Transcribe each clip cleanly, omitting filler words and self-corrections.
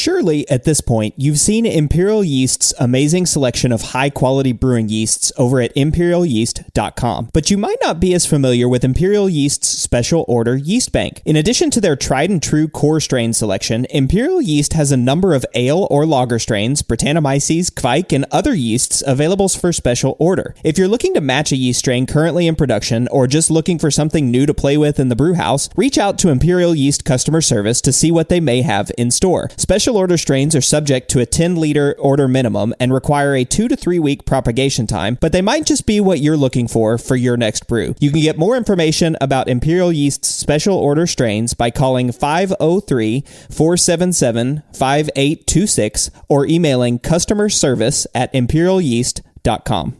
Surely, at this point, you've seen Imperial Yeast's amazing selection of high-quality brewing yeasts over at imperialyeast.com. But you might not be as familiar with Imperial Yeast's special order yeast bank. In addition to their tried-and-true core strain selection, Imperial Yeast has a number of ale or lager strains, Brettanomyces, Kveik, and other yeasts available for special order. If you're looking to match a yeast strain currently in production, or just looking for something new to play with in the brew house, reach out to Imperial Yeast customer service to see what they may have in store. Special order strains are subject to a 10-liter order minimum and require a 2 to 3 week propagation time, but they might just be what you're looking for your next brew. You can get more information about Imperial Yeast's special order strains by calling 503-477-5826 or emailing customerservice@imperialyeast.com.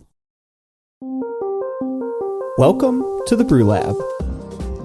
Welcome to the Brew Lab.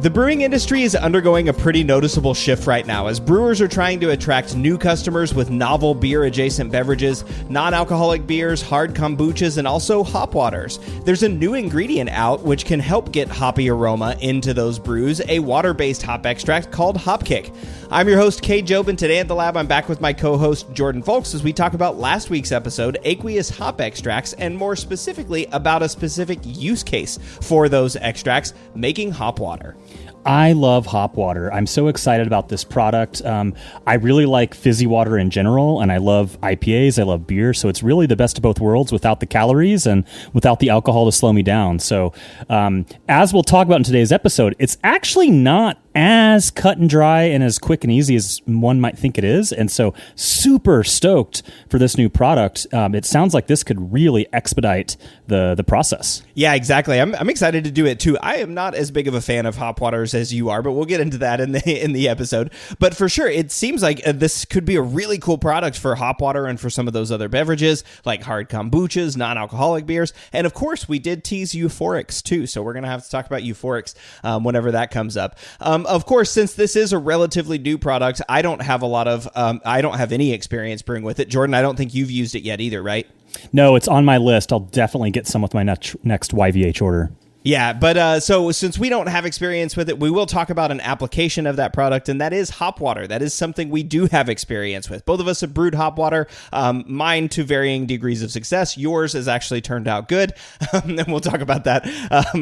The brewing industry is undergoing a pretty noticeable shift right now as brewers are trying to attract new customers with novel beer-adjacent beverages, non-alcoholic beers, hard kombuchas, and also hop waters. There's a new ingredient out which can help get hoppy aroma into those brews, a water-based hop extract called Hop Kick. I'm your host, Cade Job, and today at the lab I'm back with my co-host, Jordan Folks, as we talk about last week's episode, aqueous hop extracts, and more specifically about a specific use case for those extracts, making hop water. I love hop water. I'm so excited about this product. I really like fizzy water in general, and I love IPAs. I love beer. So it's really the best of both worlds without the calories and without the alcohol to slow me down. So as we'll talk about in today's episode, it's actually not as cut and dry and as quick and easy as one might think it is. And so super stoked for this new product. It sounds like this could really expedite the process. Yeah, exactly. I'm excited to do it too. I am not as big of a fan of hop waters as you are, but we'll get into that in the episode. But for sure, it seems like this could be a really cool product for hop water and for some of those other beverages like hard kombuchas, non-alcoholic beers. And of course, we did tease euphorics too. So we're going to have to talk about euphorics whenever that comes up. Of course, since this is a relatively new product, I don't have any experience brewing with it. Jordan, I don't think you've used it yet either, right? No, it's on my list. I'll definitely get some with my next YVH order. Yeah, but so since we don't have experience with it, we will talk about an application of that product, and that is hop water. That is something we do have experience with. Both of us have brewed hop water, mine to varying degrees of success. Yours has actually turned out good, and we'll talk about that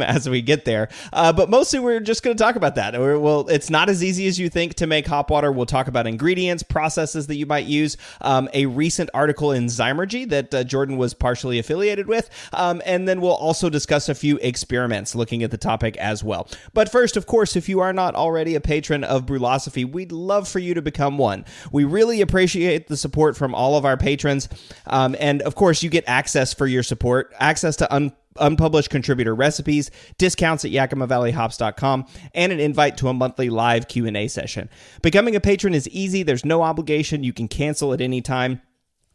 as we get there. But mostly we're just going to talk about that. Well, it's not as easy as you think to make hop water. We'll talk about ingredients, processes that you might use, a recent article in Zymergy that Jordan was partially affiliated with, and then we'll also discuss a few experiments looking at the topic as well. But first, of course, if you are not already a patron of Brülosophy, we'd love for you to become one. We really appreciate the support from all of our patrons. And of course, you get access for your support, access to unpublished contributor recipes, discounts at YakimaValleyHops.com, and an invite to a monthly live Q&A session. Becoming a patron is easy. There's no obligation. You can cancel at any time.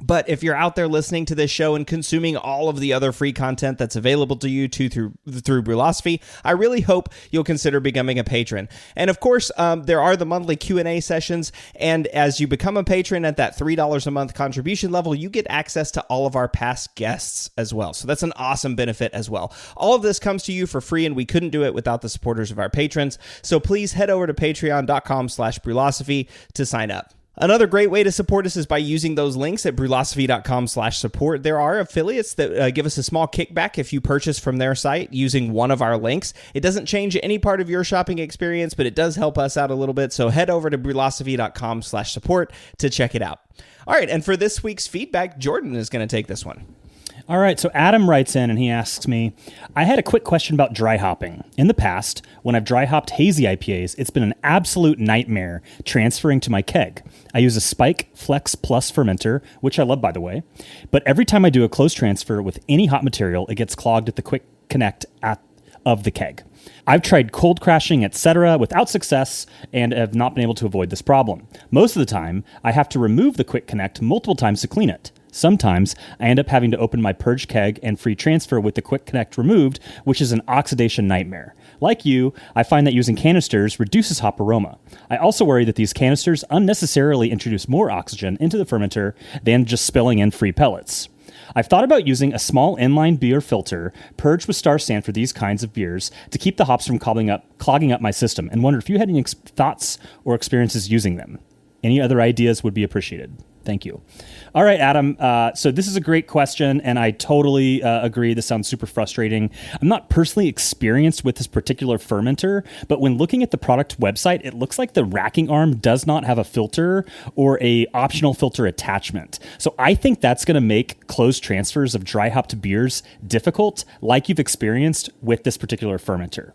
But if you're out there listening to this show and consuming all of the other free content that's available to you through Brülosophy, I really hope you'll consider becoming a patron. And of course, there are the monthly Q&A sessions, and as you become a patron at that $3 a month contribution level, you get access to all of our past guests as well. So that's an awesome benefit as well. All of this comes to you for free, and we couldn't do it without the supporters of our patrons. So please head over to patreon.com/Brülosophy to sign up. Another great way to support us is by using those links at brülosophy.com/support. There are affiliates that give us a small kickback if you purchase from their site using one of our links. It doesn't change any part of your shopping experience, but it does help us out a little bit. So head over to brülosophy.com/support to check it out. All right, and for this week's feedback, Jordan is going to take this one. All right, so Adam writes in and he asks me, I had a quick question about dry hopping. In the past, when I've dry hopped hazy IPAs, it's been an absolute nightmare transferring to my keg. I use a Spike Flex Plus fermenter, which I love, by the way, but every time I do a close transfer with any hot material, it gets clogged at the quick connect of the keg. I've tried cold crashing, etc. without success and have not been able to avoid this problem. Most of the time, I have to remove the quick connect multiple times to clean it. Sometimes I end up having to open my purge keg and free transfer with the quick connect removed, which is an oxidation nightmare. Like you, I find that using canisters reduces hop aroma. I also worry that these canisters unnecessarily introduce more oxygen into the fermenter than just spilling in free pellets. I've thought about using a small inline beer filter purged with Star Sand for these kinds of beers to keep the hops from clogging up my system, and wondered if you had any thoughts or experiences using them. Any other ideas would be appreciated. Thank you. All right, Adam. So this is a great question, and I totally agree. This sounds super frustrating. I'm not personally experienced with this particular fermenter, but when looking at the product website, it looks like the racking arm does not have a filter or a optional filter attachment. So I think that's going to make closed transfers of dry hopped beers difficult, like you've experienced with this particular fermenter.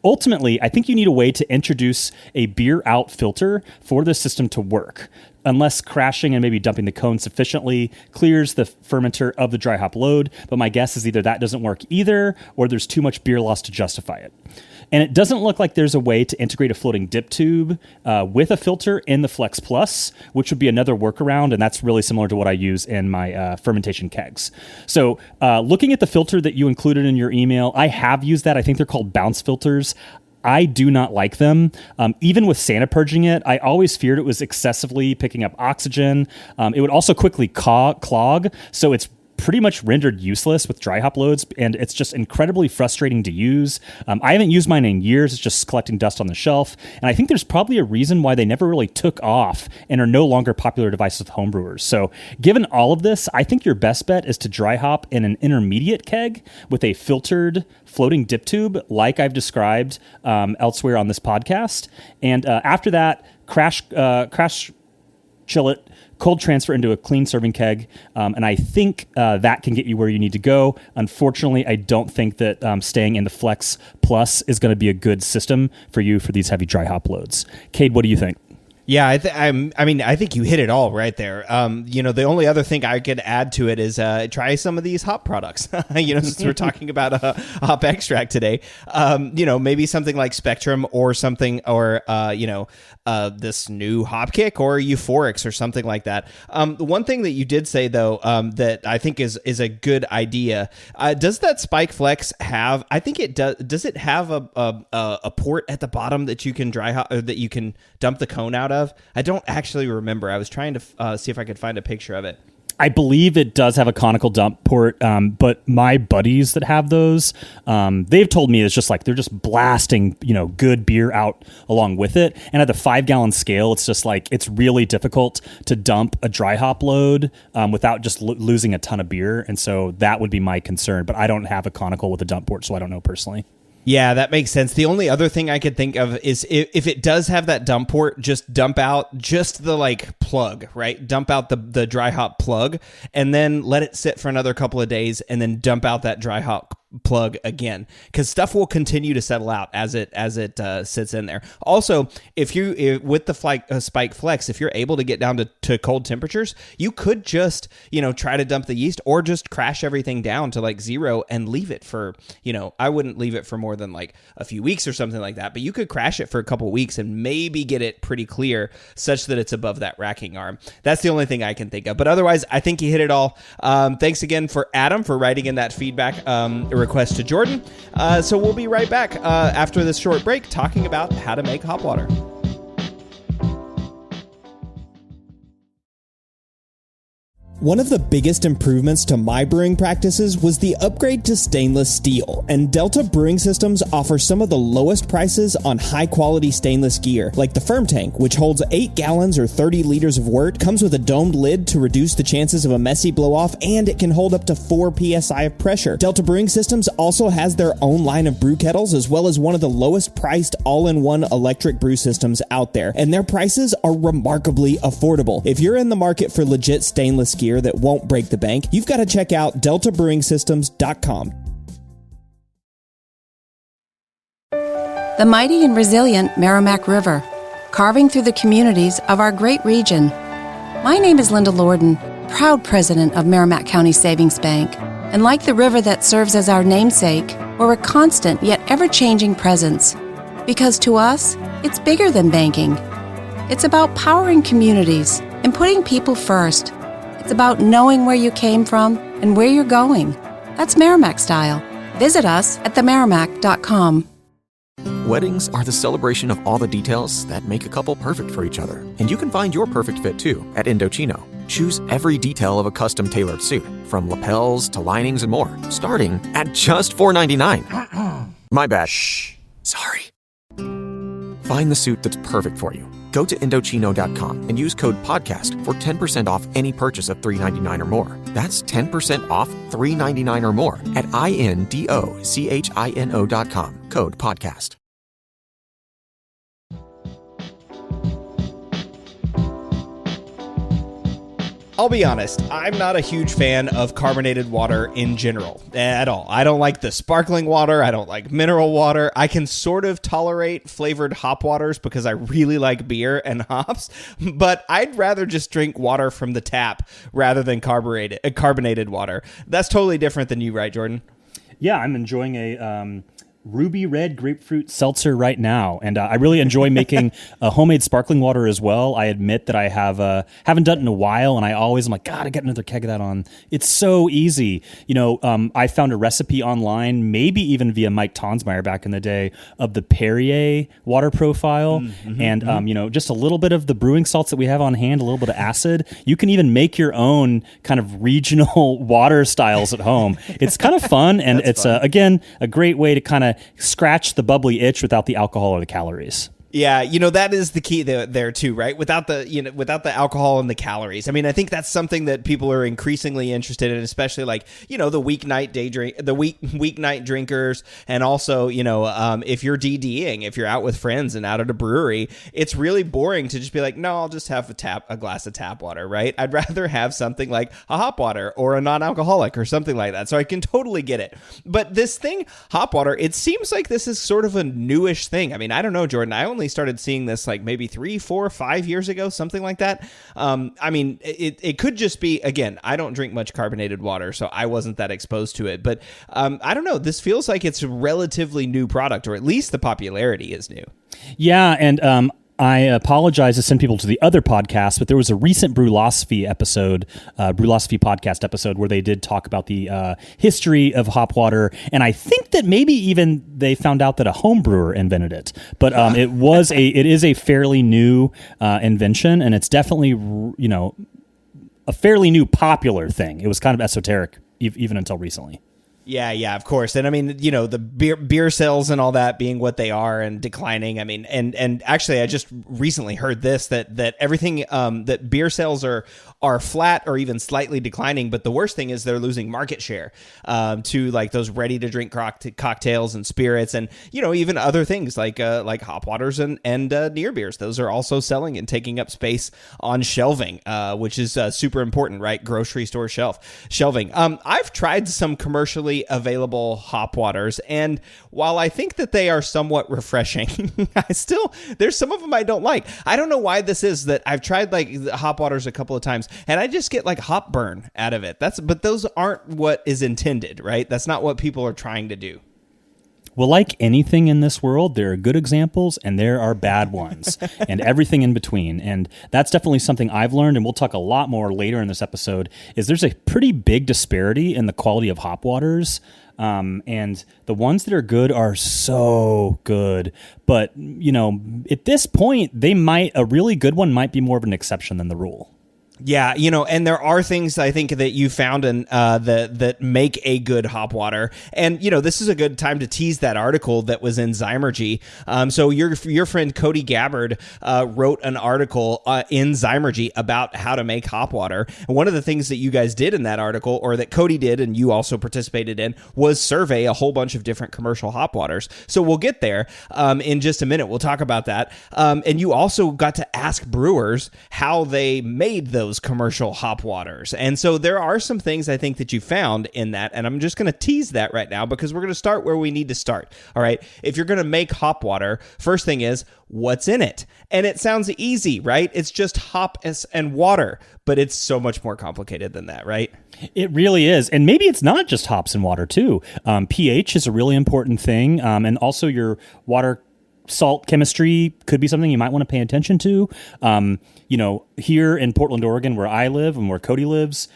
Ultimately, I think you need a way to introduce a beer out filter for the system to work, unless crashing and maybe dumping the cone sufficiently clears the fermenter of the dry hop load. But my guess is either that doesn't work either, or there's too much beer loss to justify it. And it doesn't look like there's a way to integrate a floating dip tube with a filter in the Flex Plus, which would be another workaround, and that's really similar to what I use in my fermentation kegs. So looking at the filter that you included in your email, I have used that. I think they're called bounce filters. I do not like them. Even with Santa purging it, I always feared it was excessively picking up oxygen. It would also quickly clog, so it's pretty much rendered useless with dry hop loads, and it's just incredibly frustrating to use. I haven't used mine in years. It's just collecting dust on the shelf, and I think there's probably a reason why they never really took off and are no longer popular devices with homebrewers. So given all of this, I think your best bet is to dry hop in an intermediate keg with a filtered floating dip tube like I've described elsewhere on this podcast, and after that, crash chill it, cold transfer into a clean serving keg, and I think that can get you where you need to go. Unfortunately, I don't think that staying in the Flex Plus is going to be a good system for you for these heavy dry hop loads. Cade, what do you think? Yeah, I think you hit it all right there. The only other thing I could add to it is try some of these hop products. Since we're talking about a hop extract today, maybe something like Spectrum or something, or this new hop kick or Euphorics or something like that. The one thing that you did say though, that I think is a good idea. Does that Spike Flex have? I think it does. Does it have a port at the bottom that you can dry hop, or that you can dump the cone out of? I don't actually remember. I was trying to see if I could find a picture of it. I believe it does have a conical dump port, but my buddies that have those, they've told me it's just like they're just blasting, good beer out along with it. And at the 5-gallon scale, it's just like it's really difficult to dump a dry hop load without just losing a ton of beer. And so that would be my concern. But I don't have a conical with a dump port, so I don't know personally. Yeah, that makes sense. The only other thing I could think of is if it does have that dump port, just dump out just the plug, right? Dump out the dry hop plug and then let it sit for another couple of days and then dump out that dry hop plug again, because stuff will continue to settle out as it sits in there. Also, if with the Spike Flex, if you're able to get down to cold temperatures, you could just try to dump the yeast or just crash everything down to 0 and leave it for I wouldn't leave it for more than a few weeks or something like that, but you could crash it for a couple weeks and maybe get it pretty clear such that it's above that racking arm. That's the only thing I can think of, but otherwise I think you hit it all. Thanks again for Adam for writing in that feedback request to Jordan. So we'll be right back after this short break talking about how to make hop water. One of the biggest improvements to my brewing practices was the upgrade to stainless steel, and Delta Brewing Systems offers some of the lowest prices on high-quality stainless gear, like the Firm Tank, which holds 8 gallons or 30 liters of wort, comes with a domed lid to reduce the chances of a messy blow-off, and it can hold up to 4 psi of pressure. Delta Brewing Systems also has their own line of brew kettles, as well as one of the lowest-priced all-in-one electric brew systems out there, and their prices are remarkably affordable. If you're in the market for legit stainless gear that won't break the bank, you've got to check out deltabrewingsystems.com. The mighty and resilient Merrimack River, carving through the communities of our great region. My name is Linda Lorden, proud president of Merrimack County Savings Bank, and like the river that serves as our namesake, we're a constant yet ever-changing presence. Because to us, it's bigger than banking. It's about powering communities and putting people first. It's about knowing where you came from and where you're going. That's Merrimack style. Visit us at themerrimack.com. Weddings are the celebration of all the details that make a couple perfect for each other. And you can find your perfect fit too at Indochino. Choose every detail of a custom tailored suit, from lapels to linings and more, starting at just $4.99. My bad. Shh. Sorry. Find the suit that's perfect for you Go to Indochino.com and use code PODCAST for 10% off any purchase of $3.99 or more. That's 10% off $3.99 or more at INDOCHINO.com. Code PODCAST. I'll be honest, I'm not a huge fan of carbonated water in general, at all. I don't like the sparkling water. I don't like mineral water. I can sort of tolerate flavored hop waters because I really like beer and hops, but I'd rather just drink water from the tap rather than carbonated water. That's totally different than you, right, Jordan? Yeah, I'm enjoying a ruby red grapefruit seltzer right now, and I really enjoy making a homemade sparkling water as well. I admit that I haven't done it in a while, and I'm like, God, I get another keg of that on. It's so easy. I found a recipe online, maybe even via Mike Tonsmeyer back in the day, of the Perrier water profile, just a little bit of the brewing salts that we have on hand, a little bit of acid. You can even make your own kind of regional water styles at home. It's kind of fun, and it's again a great way to kind of scratch the bubbly itch without the alcohol or the calories. Yeah, that is the key there too, right? Without the alcohol and the calories. I mean, I think that's something that people are increasingly interested in, especially the weeknight drinkers, and also if you're DDing, if you're out with friends and out at a brewery, it's really boring to just be like, no, I'll just have a glass of tap water, right? I'd rather have something like a hop water or a non-alcoholic or something like that. So I can totally get it. But this thing, hop water, it seems like this is sort of a newish thing. I mean, I don't know, Jordan. I only started seeing this like maybe 3, 4, 5 years ago, something like that. I mean, it could just be, again, I don't drink much carbonated water, so I wasn't that exposed to it. But I don't know. This feels like it's a relatively new product, or at least the popularity is new. Yeah, and I apologize to send people to the other podcast, but there was a recent Brülosophy podcast episode where they did talk about the history of hop water, and I think that maybe even they found out that a home brewer invented it. But it is a fairly new invention, and it's definitely a fairly new popular thing. It was kind of esoteric even until recently. Yeah, of course. And I mean, the beer sales and all that being what they are and declining. I mean, and actually I just recently heard this, that everything, that beer sales are flat or even slightly declining, but the worst thing is they're losing market share to like those ready to drink cocktails and spirits, and even other things like hop waters and near beers. Those are also selling and taking up space on shelving, which is super important, right? Grocery store shelving. I've tried some commercially available hop waters, and while I think that they are somewhat refreshing, there's some of them I don't like. I don't know why this is, that I've tried like the hop waters a couple of times and I just get like hop burn out of it. But those aren't what is intended, right? That's not what people are trying to do. Well, like anything in this world, there are good examples and there are bad ones and everything in between. And that's definitely something I've learned, and we'll talk a lot more later in this episode, is there's a pretty big disparity in the quality of hop waters. And the ones that are good are so good. But, at this point, a really good one might be more of an exception than the rule. Yeah, and there are things I think that you found in that make a good hop water, and this is a good time to tease that article that was in Zymergy. So your friend Cody Gabbard wrote an article in Zymergy about how to make hop water. And one of the things that you guys did in that article, or that Cody did and you also participated in, was survey a whole bunch of different commercial hop waters. So we'll get there in just a minute. We'll talk about that. And you also got to ask brewers how they made those commercial hop waters. And so there are some things I think that you found in that, and I'm just going to tease that right now because we're going to start where we need to start. All right. If you're going to make hop water, first thing is, what's in it? And it sounds easy, right? It's just hop and water, but it's so much more complicated than that, right? It really is. And maybe it's not just hops and water too. pH is a really important thing. And also your water salt chemistry could be something you might want to pay attention to. Here in Portland, Oregon, where I live and where Cody lives,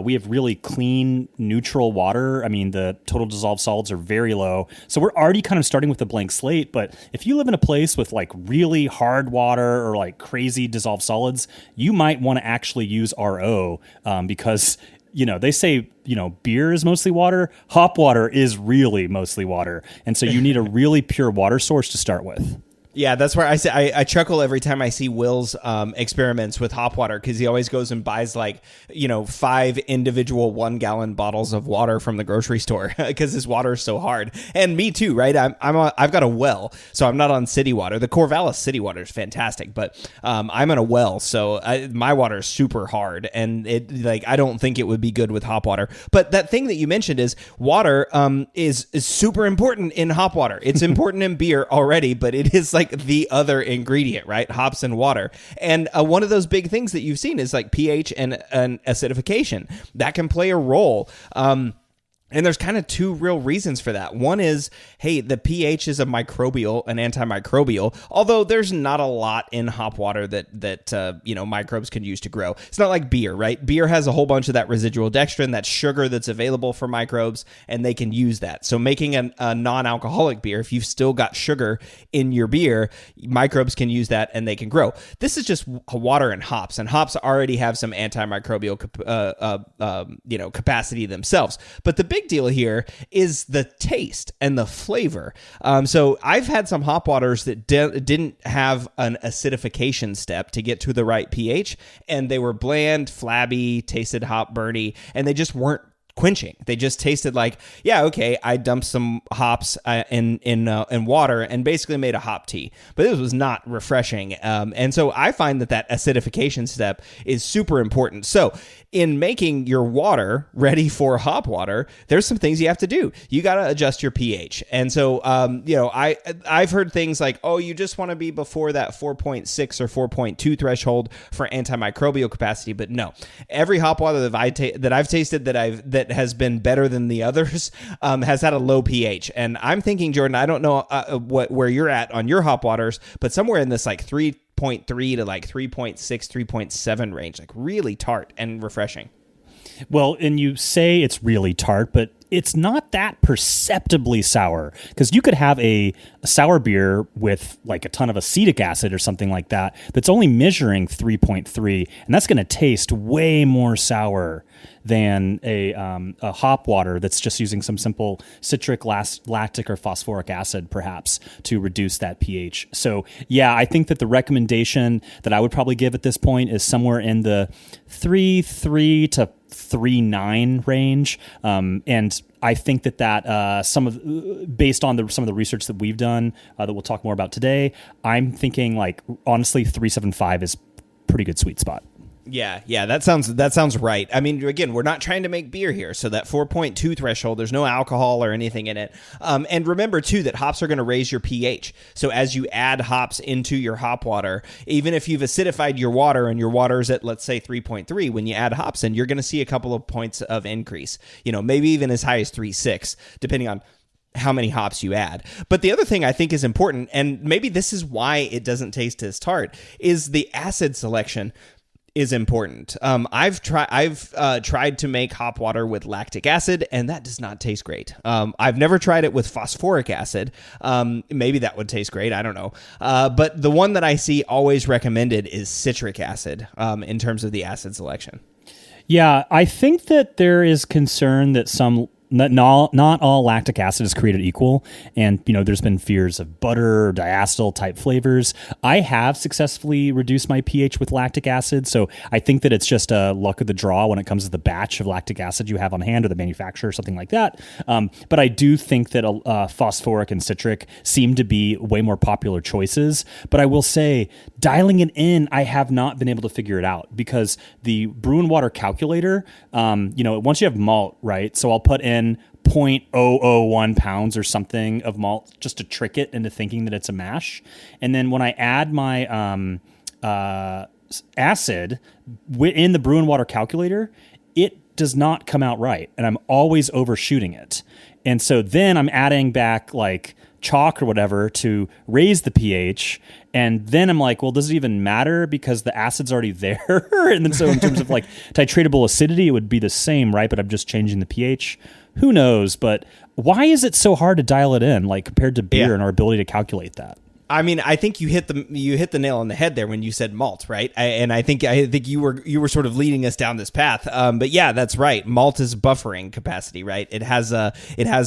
we have really clean, neutral water. I mean, the total dissolved solids are very low. So we're already kind of starting with a blank slate. But if you live in a place with like really hard water or like crazy dissolved solids, you might want to actually use RO because they say, beer is mostly water. Hop water is really mostly water. And so you need a really pure water source to start with. Yeah, that's where I say I chuckle every time I see Will's experiments with hop water, because he always goes and buys 5 individual 1-gallon bottles of water from the grocery store because his water is so hard. And me too, right? I've got a well, so I'm not on city water. The Corvallis city water is fantastic, but I'm in a well, so my water is super hard, and I don't think it would be good with hop water. But that thing that you mentioned is water is super important in hop water. It's important in beer already, but it is the other ingredient, right? Hops and water. And one of those big things that you've seen is pH and acidification. That can play a role. And there's kind of 2 real reasons for that. One is, hey, the pH is an antimicrobial, although there's not a lot in hop water that microbes can use to grow. It's not like beer, right? Beer has a whole bunch of that residual dextrin, that sugar that's available for microbes, and they can use that. So making a non-alcoholic beer, if you've still got sugar in your beer, microbes can use that and they can grow. This is just water and hops already have some antimicrobial capacity themselves. But the big deal here is the taste and the flavor. So I've had some hop waters that didn't have an acidification step to get to the right pH, and they were bland, flabby, tasted hop burny, and they just weren't quenching. They just tasted I dumped some hops in water and basically made a hop tea, but this was not refreshing. And so I find that acidification step is super important. So in making your water ready for hop water, there's some things you have to do. You got to adjust your pH. And so, I've heard things like, oh, you just want to be before that 4.6 or 4.2 threshold for antimicrobial capacity. But no, every hop water that I've tasted that has been better than the others has had a low pH. And I'm thinking, Jordan, I don't know where you're at on your hop waters, but somewhere in this 3.3 to 3.6, 3.7 range, really tart and refreshing. Well, and you say it's really tart, but it's not that perceptibly sour, because you could have a sour beer with a ton of acetic acid or something like that that's only measuring 3.3, and that's going to taste way more sour than a hop water that's just using some simple citric, lactic, or phosphoric acid, perhaps, to reduce that pH. So, yeah, I think that the recommendation that I would probably give at this point is somewhere in the 3.3 to 3.9 range, and I think that based on some of the research that we've done that we'll talk more about today, I'm thinking honestly 3.75 is pretty good sweet spot. Yeah, that sounds right. I mean, again, we're not trying to make beer here, so that 4.2 threshold, there's no alcohol or anything in it. And remember, too, that hops are going to raise your pH. So as you add hops into your hop water, even if you've acidified your water and your water is at, let's say, 3.3, when you add hops in, you're going to see a couple of points of increase. Maybe even as high as 3.6, depending on how many hops you add. But the other thing I think is important, and maybe this is why it doesn't taste as tart, is the acid selection is important. I've tried to make hop water with lactic acid, and that does not taste great. I've never tried it with phosphoric acid. Maybe that would taste great. I don't know. But the one that I see always recommended is citric acid in terms of the acid selection. Yeah, I think that there is concern that not all lactic acid is created equal, and there's been fears of butter or diacetyl type flavors. I have successfully reduced my pH with lactic acid, so I think that it's just a luck of the draw when it comes to the batch of lactic acid you have on hand or the manufacturer or something like that. But I do think that phosphoric and citric seem to be way more popular choices. But I will say, dialing it in, I have not been able to figure it out, because the brew and water calculator, once you have malt, right? So I'll put in 0.001 pounds or something of malt just to trick it into thinking that it's a mash. And then when I add my acid in the brew and water calculator, it does not come out right. And I'm always overshooting it. And so then I'm adding back chalk or whatever to raise the pH. And then I'm like, well, does it even matter because the acid's already there? And then so in terms of titratable acidity, it would be the same, right? But I'm just changing the pH. Who knows? But why is it so hard to dial it in, compared to beer and our ability to calculate that? I mean, I think you hit the nail on the head there when you said malt, right? I think you were sort of leading us down this path. But yeah, that's right. Malt is buffering capacity, right? It has a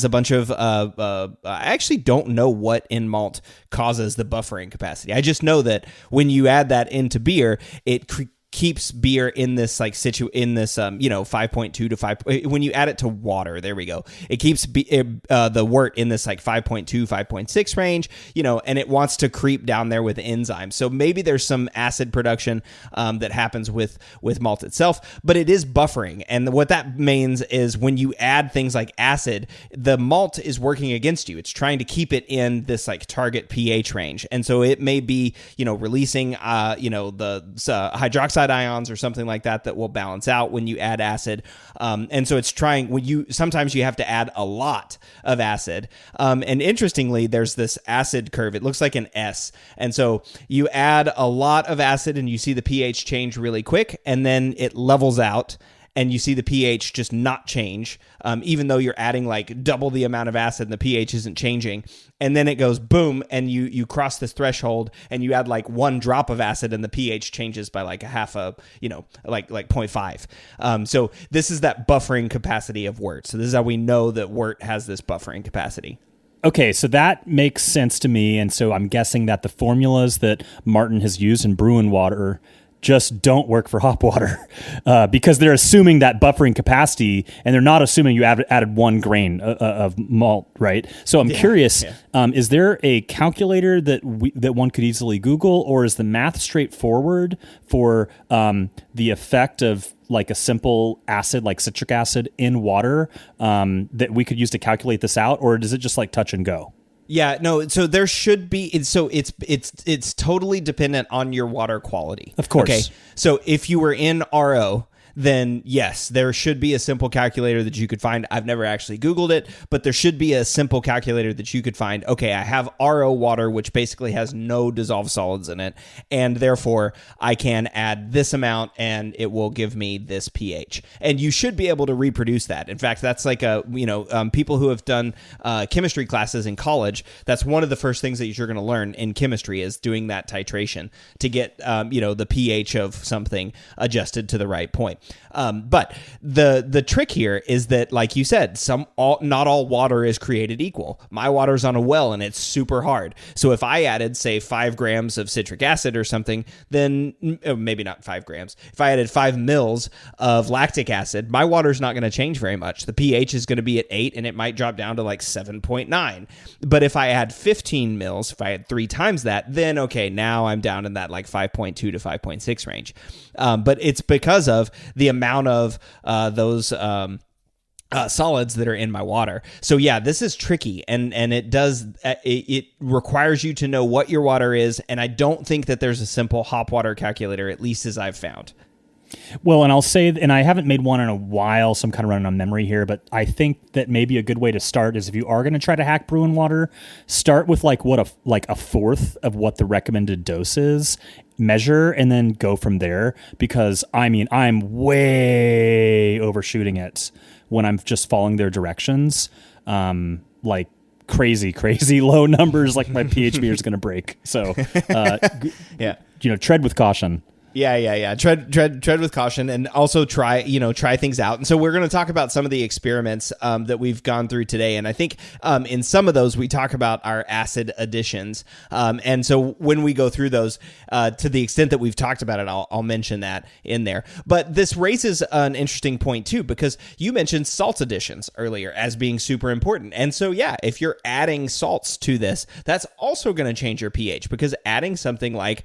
bunch of I actually don't know what in malt causes the buffering capacity. I just know that when you add that into beer, it keeps beer in this 5.2 to 5. When you add it to water, there we go. It keeps the wort in this 5.2, 5.6 range, and it wants to creep down there with enzymes. So maybe there's some acid production that happens with malt itself, but it is buffering. And what that means is when you add things like acid, the malt is working against you. It's trying to keep it in this target pH range. And so it may be, releasing, the hydroxide ions or something like that will balance out when you add acid. And so it's trying sometimes you have to add a lot of acid. And interestingly, there's this acid curve. It looks like an S. And so you add a lot of acid and you see the pH change really quick, and then it levels out. And you see the pH just not change, even though you're adding double the amount of acid and the pH isn't changing. And then it goes boom, and you cross this threshold, and you add one drop of acid, and the pH changes by a half a, like 0.5. So this is that buffering capacity of wort. So this is how we know that wort has this buffering capacity. Okay, so that makes sense to me. And so I'm guessing that the formulas that Martin has used in brewing water just don't work for hop water because they're assuming that buffering capacity, and they're not assuming you added 1 grain of malt, right? So I'm curious, is there a calculator that one could easily Google, or is the math straightforward for the effect of a simple acid like citric acid in water that we could use to calculate this out, or does it just touch and go? Yeah, no, so there should be, it's totally dependent on your water quality. Of course. Okay, so if you were in RO, then yes, there should be a simple calculator that you could find. I've never actually Googled it, but there should be a simple calculator that you could find. Okay, I have RO water, which basically has no dissolved solids in it, and therefore I can add this amount and it will give me this pH. And you should be able to reproduce that. In fact, that's people who have done chemistry classes in college, that's one of the first things that you're going to learn in chemistry is doing that titration to get, the pH of something adjusted to the right point. But the trick here is that, like you said, not all water is created equal. My water's on a well and it's super hard. So if I added, say, 5 grams of citric acid or something, then maybe not 5 grams. If I added 5 mils of lactic acid, my water's not going to change very much. The pH is going to be at 8 and it might drop down to 7.9. But if I add 15 mils, if I had 3 times that, then okay, now I'm down in that 5.2 to 5.6 range. But it's because of the amount of those solids that are in my water. So yeah, this is tricky, and it requires you to know what your water is, and I don't think that there's a simple hop water calculator, at least as I've found. Well, and I'll say, and I haven't made one in a while, so I'm kind of running on memory here, but I think that maybe a good way to start is if you are going to try to hack brewing water, start with a fourth of what the recommended dose is, measure, and then go from there, because I'm way overshooting it when I'm just following their directions, crazy low numbers, my pH meter is going to break. So, tread with caution. Yeah. Tread with caution, and also try things out. And so we're going to talk about some of the experiments that we've gone through today. And I think in some of those we talk about our acid additions. And so when we go through those, to the extent that we've talked about it, I'll mention that in there. But this raises an interesting point too, because you mentioned salt additions earlier as being super important. And so yeah, if you're adding salts to this, that's also going to change your pH, because adding something like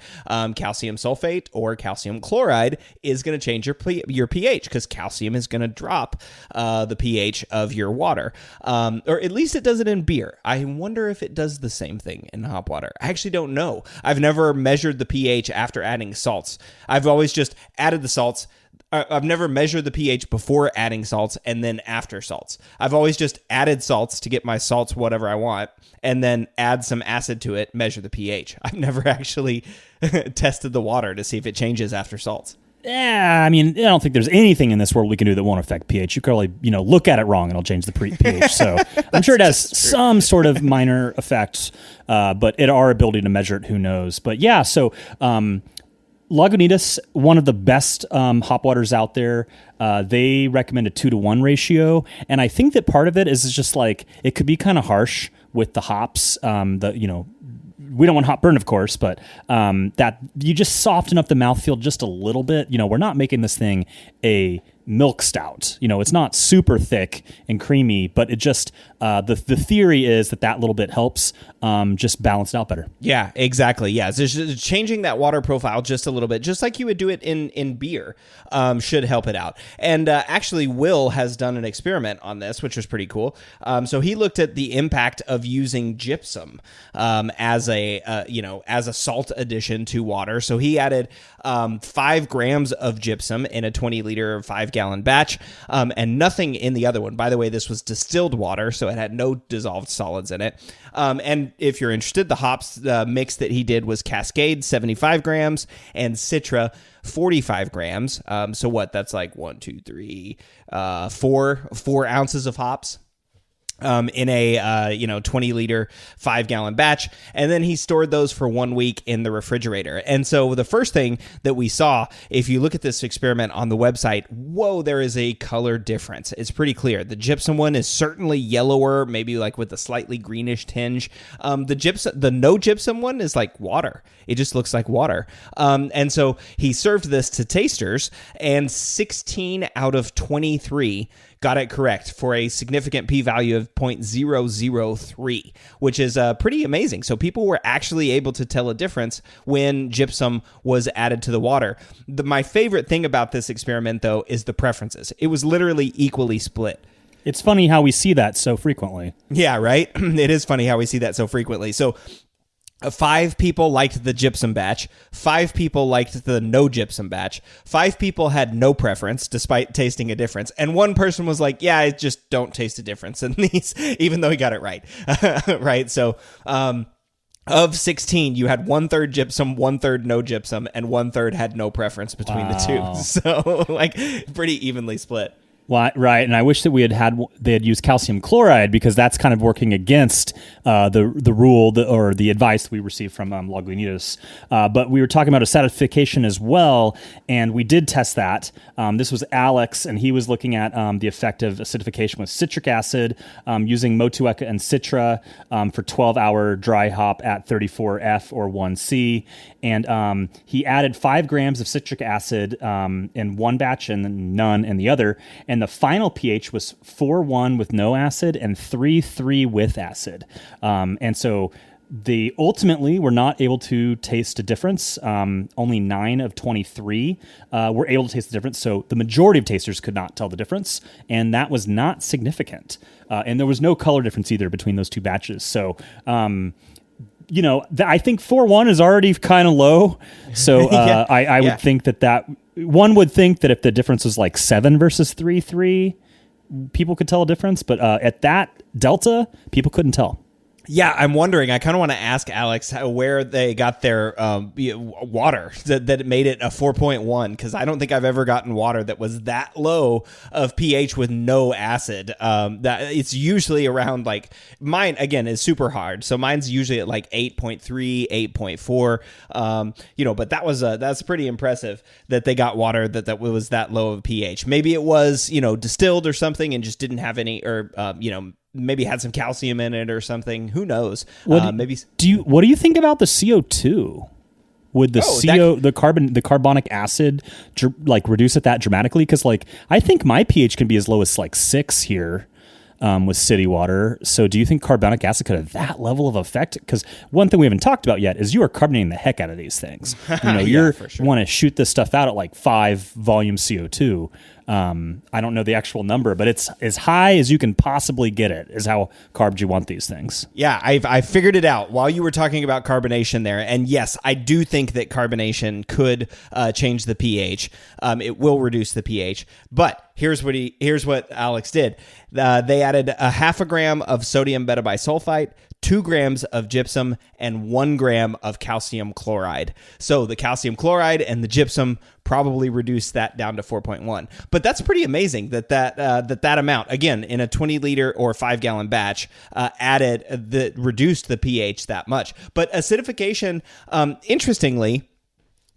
calcium sulfate or calcium chloride is going to change your pH, because calcium is going to drop the pH of your water, or at least it does it in beer. I wonder if it does the same thing in hop water. I actually don't know. I've never measured the pH after adding salts. I've always just added the salts. I've never measured the pH before adding salts and then after salts. I've always just added salts to get my salts whatever I want, and then add some acid to it, measure the pH. I've never actually tested the water to see if it changes after salts. Yeah, I mean, I don't think there's anything in this world we can do that won't affect pH. You could probably, look at it wrong and it'll change the pH. So I'm sure it has some sort of minor effects, but our ability to measure it, who knows? But yeah, so Lagunitas, one of the best hop waters out there. They recommend a 2-to-1 ratio, and I think that part of it is just like it could be kind of harsh with the hops. We don't want hop burn, of course, but that you just soften up the mouthfeel just a little bit. We're not making this thing a milk stout. It's not super thick and creamy, but it just the theory is that little bit helps just balance it out better. Yeah, exactly. Yeah, so just changing that water profile just a little bit, just like you would do it in beer, should help it out. And actually, Will has done an experiment on this, which was pretty cool. So he looked at the impact of using gypsum as a salt addition to water. So he added 5 grams of gypsum in a 20-liter 5-gallon batch, and nothing in the other one. By the way, this was distilled water, so it had no dissolved solids in it. And if you're interested, the hops mix that he did was Cascade, 75 grams, and Citra, 45 grams. So what? That's like 4 ounces of hops. In a 20-liter 5-gallon batch, and then he stored those for 1 week in the refrigerator. And so the first thing that we saw, if you look at this experiment on the website, there is a color difference. It's pretty clear. The gypsum one is certainly yellower, maybe like with a slightly greenish tinge. The no gypsum one is like water. It just looks like water. And so he served this to tasters, and 16 out of 23 got it correct for a significant p-value of 0.003, which is pretty amazing. So people were actually able to tell a difference when gypsum was added to the water. My favorite thing about this experiment, though, is the preferences. It was literally equally split. It's funny how we see that so frequently. Yeah, right? It is funny how we see that so frequently. So 5 people liked the gypsum batch. 5 people liked the no gypsum batch. 5 people had no preference despite tasting a difference. And 1 person was like, yeah, I just don't taste a difference in these, even though he got it right. Right. So, of 16, you had 1/3 gypsum, 1/3 no gypsum, and 1/3 had no preference between the two. So pretty evenly split. Well, right, and I wish that they had used calcium chloride, because that's kind of working against the rule or the advice we received from Lagunitas. But we were talking about acidification as well, and we did test that. This was Alex, and he was looking at the effect of acidification with citric acid using Motueka and Citra for 12-hour dry hop at 34F or 1C. And he added 5 grams of citric acid in one batch and none in the other. And the final pH was 4.1 with no acid and 3.3 with acid. And so they ultimately were not able to taste a difference. Only 9 of 23 were able to taste the difference. So the majority of tasters could not tell the difference. And that was not significant. And there was no color difference either between those 2 batches. So, I think 4.1 is already kind of low. So I would think that one would think that if the difference was like 7 versus 3.3, people could tell a difference. But at that delta, people couldn't tell. Yeah, I'm wondering. I kind of want to ask Alex where they got their water that made it a 4.1, because I don't think I've ever gotten water that was that low of pH with no acid. That it's usually around, like, mine again is super hard, so mine's usually at like 8.3, 8.4. But that's pretty impressive that they got water that was that low of pH. Maybe it was distilled or something and just didn't have any, or maybe had some calcium in it or something. Who knows? What do you think about the CO2? Would the carbonic acid reduce it that dramatically? Because I think my pH can be as low as 6 here with city water. So do you think carbonic acid could have that level of effect? Because one thing we haven't talked about yet is you are carbonating the heck out of these things. You want to shoot this stuff out at 5 volume CO2. I don't know the actual number, but it's as high as you can possibly get it is how carbed you want these things. Yeah, I figured it out while you were talking about carbonation there. And yes, I do think that carbonation could change the pH. It will reduce the pH. But here's what Alex did. They added a 0.5 gram of sodium betabisulfite, 2 grams of gypsum and 1 gram of calcium chloride. So the calcium chloride and the gypsum probably reduced that down to 4.1. But that's pretty amazing that amount, again, in a 20 liter or 5 gallon batch, reduced the pH that much. But acidification, interestingly,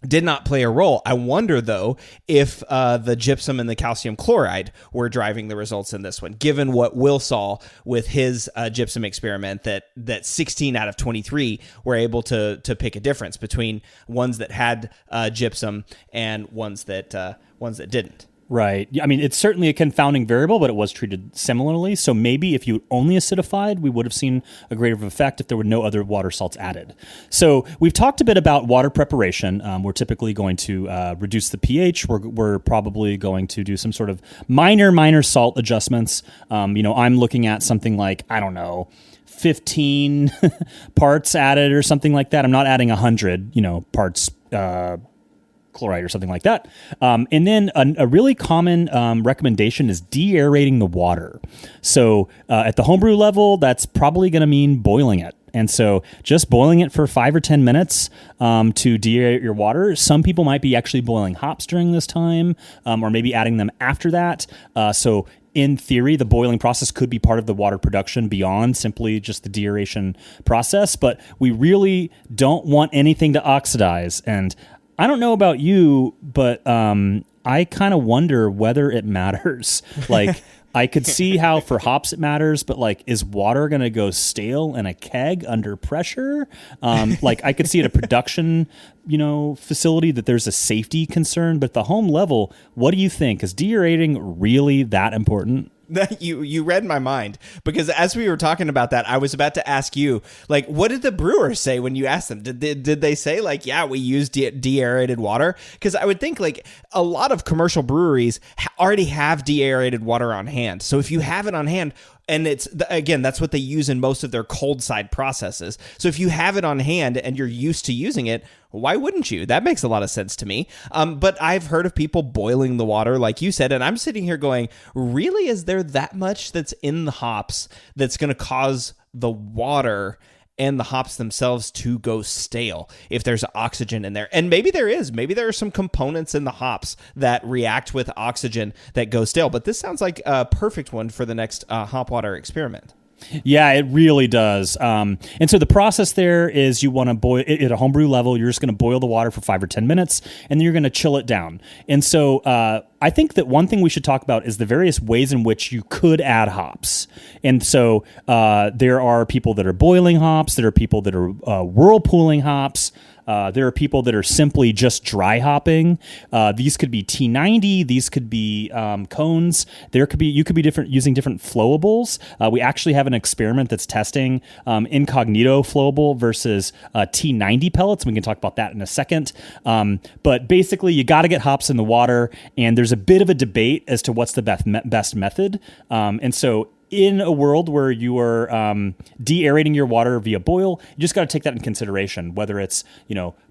did not play a role. I wonder, though, if the gypsum and the calcium chloride were driving the results in this one, given what Will saw with his gypsum experiment, that 16 out of 23 were able to pick a difference between ones that had gypsum and ones that didn't. Right. I mean, it's certainly a confounding variable, but it was treated similarly. So maybe if you only acidified, we would have seen a greater effect if there were no other water salts added. So we've talked a bit about water preparation. We're typically going to reduce the pH. We're probably going to do some sort of minor salt adjustments. I'm looking at something like, 15 parts added or something like that. I'm not adding 100, parts chloride or something like that. And then a really common recommendation is de-aerating the water. So at the homebrew level, that's probably going to mean boiling it. And so just boiling it for 5 or 10 minutes to de-aerate your water. Some people might be actually boiling hops during this time, or maybe adding them after that. So in theory, the boiling process could be part of the water production beyond simply just the de-aeration process. But we really don't want anything to oxidize. And I don't know about you, but I kind of wonder whether it matters. Like, I could see how for hops it matters, but is water going to go stale in a keg under pressure? I could see at a production, facility that there's a safety concern, but at the home level, what do you think? Is de-aerating really that important? You read my mind, because as we were talking about that, I was about to ask you, what did the brewers say when you asked them? Did they say yeah, we use de-aerated water? Because I would think a lot of commercial breweries already have de-aerated water on hand. So if you have it on hand, and that's what they use in most of their cold side processes. So if you have it on hand and you're used to using it, why wouldn't you? That makes a lot of sense to me. But I've heard of people boiling the water, like you said, and I'm sitting here going, really, is there that much that's in the hops that's going to cause the water and the hops themselves to go stale if there's oxygen in there? And maybe there is. Maybe there are some components in the hops that react with oxygen that go stale. But this sounds like a perfect one for the next hop water experiment. Yeah, it really does. And so the process there is you want to boil at a homebrew level. You're just going to boil the water for 5 or 10 minutes, and then you're going to chill it down. And so I think that one thing we should talk about is the various ways in which you could add hops. And so there are people that are boiling hops. There are people that are whirlpooling hops. There are people that are simply just dry hopping. These could be T90. These could be cones. You could be using different flowables. We actually have an experiment that's testing incognito flowable versus T90 pellets. We can talk about that in a second. But basically, you got to get hops in the water, and there's a bit of a debate as to what's the best method. And so in a world where you are de-aerating your water via boil, you just got to take that in consideration, whether it's,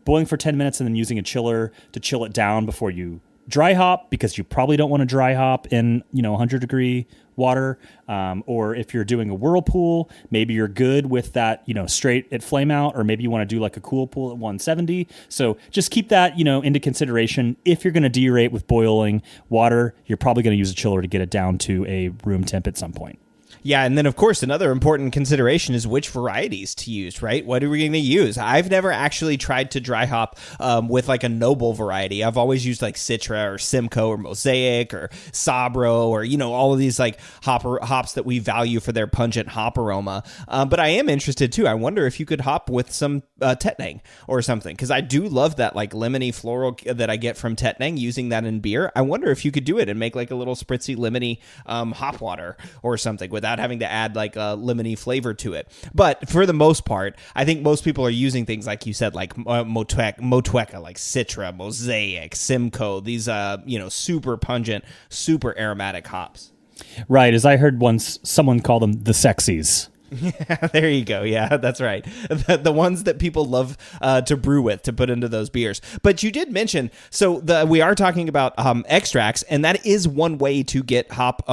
boiling for 10 minutes and then using a chiller to chill it down before you dry hop, because you probably don't want to dry hop in, 100-degree water. Or if you're doing a whirlpool, maybe you're good with that, straight at flame out, or maybe you want to do like a cool pool at 170. So just keep that, into consideration. If you're going to de-aerate with boiling water, you're probably going to use a chiller to get it down to a room temp at some point. Yeah, and then, of course, another important consideration is which varieties to use, right? What are we going to use? I've never actually tried to dry hop with a noble variety. I've always used Citra or Simcoe or Mosaic or Sabro or, all of these hops that we value for their pungent hop aroma. But I am interested, too. I wonder if you could hop with some Tettnang or something, because I do love that lemony floral that I get from Tettnang, using that in beer. I wonder if you could do it and make a little spritzy lemony hop water or something without having to add a lemony flavor to it. But for the most part, I think most people are using things like you said, Motueka, Citra, Mosaic, Simcoe, these super pungent, super aromatic hops. Right, as I heard once someone call them the sexies. There you go. Yeah, that's right. The ones that people love to brew with, to put into those beers. But you did mention, so we are talking about extracts, and that is one way to get hop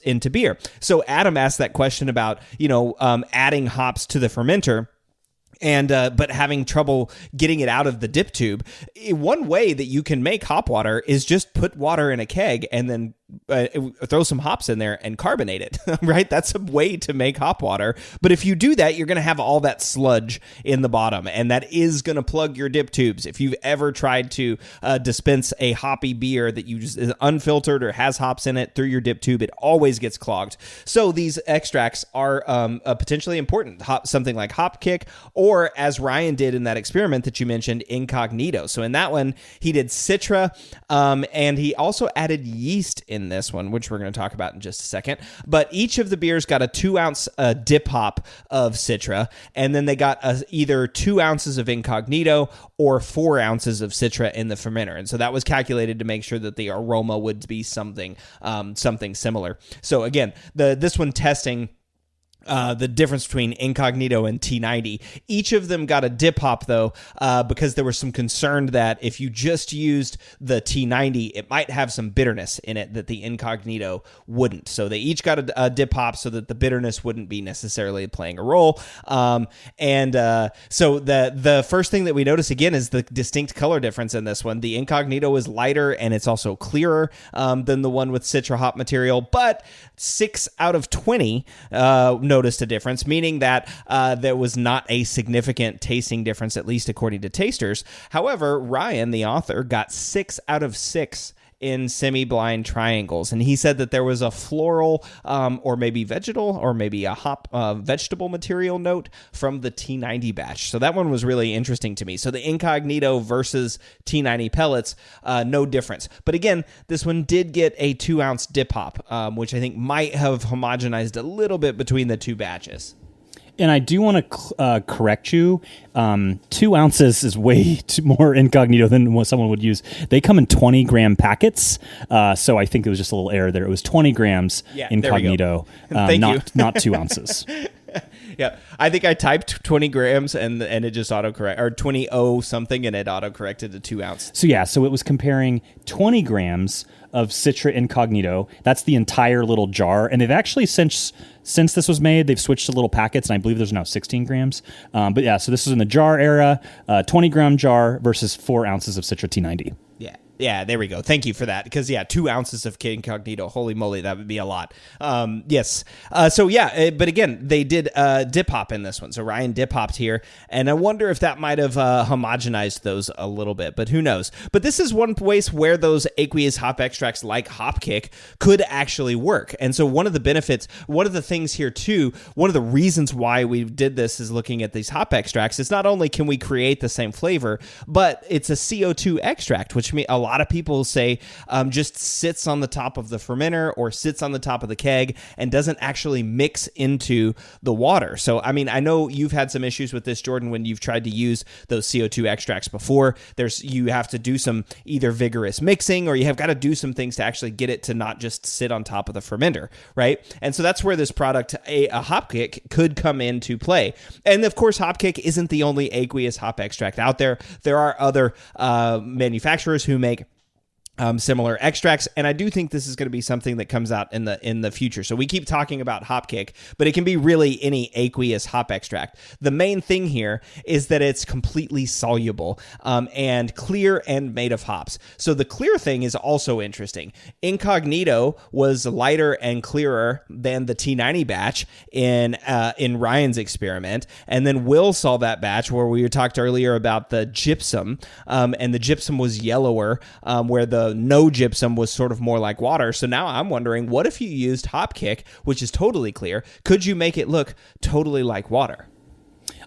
into beer. So Adam asked that question about, adding hops to the fermenter. And but having trouble getting it out of the dip tube. One way that you can make hop water is just put water in a keg and then throw some hops in there and carbonate it, right? That's a way to make hop water. But if you do that, you're going to have all that sludge in the bottom, and that is going to plug your dip tubes. If you've ever tried to dispense a hoppy beer that you just is unfiltered or has hops in it through your dip tube, it always gets clogged. So these extracts are potentially important. Something like Hop Kick, or as Ryan did in that experiment that you mentioned, Incognito. So in that one, he did Citra, and he also added yeast in this one, which we're going to talk about in just a second. But each of the beers got a 2-ounce dip hop of Citra, and then they got either 2 ounces of Incognito or 4 ounces of Citra in the fermenter. And so that was calculated to make sure that the aroma would be something similar. So again, this one testing the difference between Incognito and T90. Each of them got a dip hop, though, because there was some concern that if you just used the T90, it might have some bitterness in it that the Incognito wouldn't. So they each got a dip hop so that the bitterness wouldn't be necessarily playing a role. So the first thing that we notice again is the distinct color difference in this one. The Incognito is lighter and it's also clearer than the one with Citra hop material, but 6 out of 20 noticed a difference, meaning that there was not a significant tasting difference, at least according to tasters. However, Ryan, the author, got 6 out of 6 in semi-blind triangles, and he said that there was a floral or maybe vegetal or maybe a hop vegetable material note from the T90 batch. So that one was really interesting to me. So the Incognito versus T90 pellets, no difference. But again, this one did get a 2-ounce dip hop, which I think might have homogenized a little bit between the two batches. And I do want to correct you. 2 ounces is way more Incognito than what someone would use. They come in 20-gram packets, so I think it was just a little error there. It was 20 grams Incognito, not 2 ounces. Yeah, I think I typed 20 grams and it just autocorrect, or 20 something, and it autocorrected to 2 ounce. So it was comparing 20 grams of Citra Incognito. That's the entire little jar, and they've actually since this was made, they've switched to little packets, and I believe there's now 16 grams. So this was in the jar era, 20-gram jar versus 4 ounces of Citra T90. Yeah, there we go. Thank you for that. Because, 2 ounces of Incognito, holy moly, that would be a lot. Yes. But again, they did dip hop in this one. So Ryan dip hopped here, and I wonder if that might have homogenized those a little bit, but who knows? But this is one place where those aqueous hop extracts like Hop Kick could actually work. And so one of the benefits, one of the things here too, one of the reasons why we did this is looking at these hop extracts. It's not only can we create the same flavor, but it's a CO2 extract, which means a lot of people say just sits on the top of the fermenter or sits on the top of the keg and doesn't actually mix into the water. So, I mean, I know you've had some issues with this, Jordan, when you've tried to use those CO2 extracts before. You have to do some either vigorous mixing, or you have got to do some things to actually get it to not just sit on top of the fermenter, right? And so that's where this product, a Hop Kick, could come into play. And of course, Hop Kick isn't the only aqueous hop extract out there. There are other manufacturers who make similar extracts, and I do think this is going to be something that comes out in the future. So we keep talking about Hop Kick, but it can be really any aqueous hop extract. The main thing here is that it's completely soluble and clear and made of hops. So the clear thing is also interesting. Incognito was lighter and clearer than the T90 batch in Ryan's experiment, and then Will saw that batch where we talked earlier about the gypsum, and the gypsum was yellower, where the no gypsum was sort of more like water. So now I'm wondering, what if you used Hop Kick, which is totally clear? Could you make it look totally like water?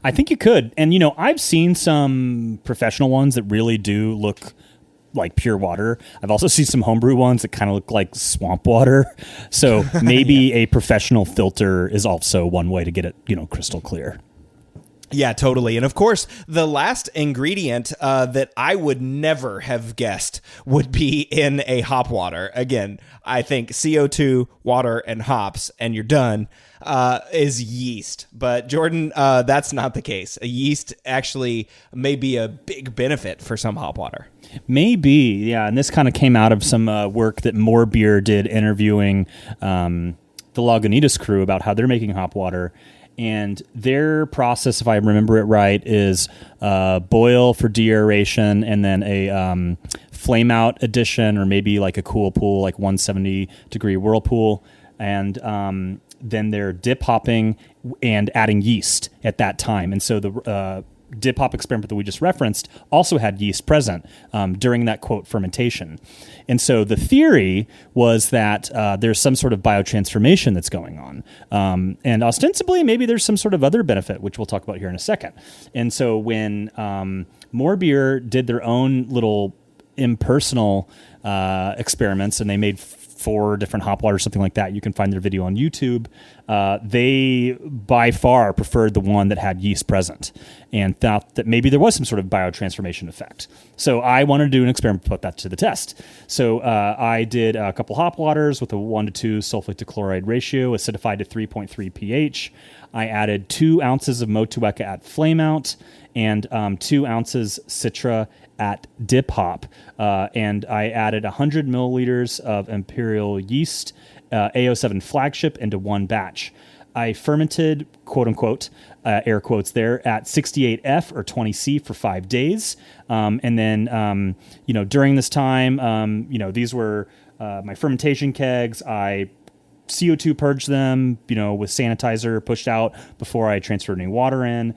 I think you could. And, I've seen some professional ones that really do look like pure water. I've also seen some homebrew ones that kind of look like swamp water. So maybe a professional filter is also one way to get it, crystal clear. Yeah, totally. And of course, the last ingredient that I would never have guessed would be in a hop water. Again, I think CO2, water, and hops, and you're done, is yeast. But Jordan, that's not the case. A yeast actually may be a big benefit for some hop water. Maybe, yeah. And this kind of came out of some work that More Beer did interviewing the Lagunitas crew about how they're making hop water. And their process, if I remember it right, is boil for deaeration and then a flame out addition, or maybe like a cool pool, like 170-degree whirlpool. And then they're dip hopping and adding yeast at that time. And so the dip hop experiment that we just referenced also had yeast present during that, quote, fermentation. And so the theory was that there's some sort of biotransformation that's going on. And ostensibly, maybe there's some sort of other benefit, which we'll talk about here in a second. And so when More Beer did their own little impersonal experiments, and they made 4 different hop waters, something like that. You can find their video on YouTube. They by far preferred the one that had yeast present and thought that maybe there was some sort of biotransformation effect. So I wanted to do an experiment to put that to the test. So I did a couple hop waters with a 1 to 2 sulfate to chloride ratio, acidified to 3.3 pH. I added 2 ounces of Motueka at flame out and 2 ounces Citra at dip hop. And I added 100 milliliters of imperial yeast, AO7 flagship, into one batch. I fermented, quote unquote, air quotes there, at 68F or 20C for 5 days. And then, during this time, these were my fermentation kegs. I CO2 purged them, with sanitizer pushed out before I transferred any water in,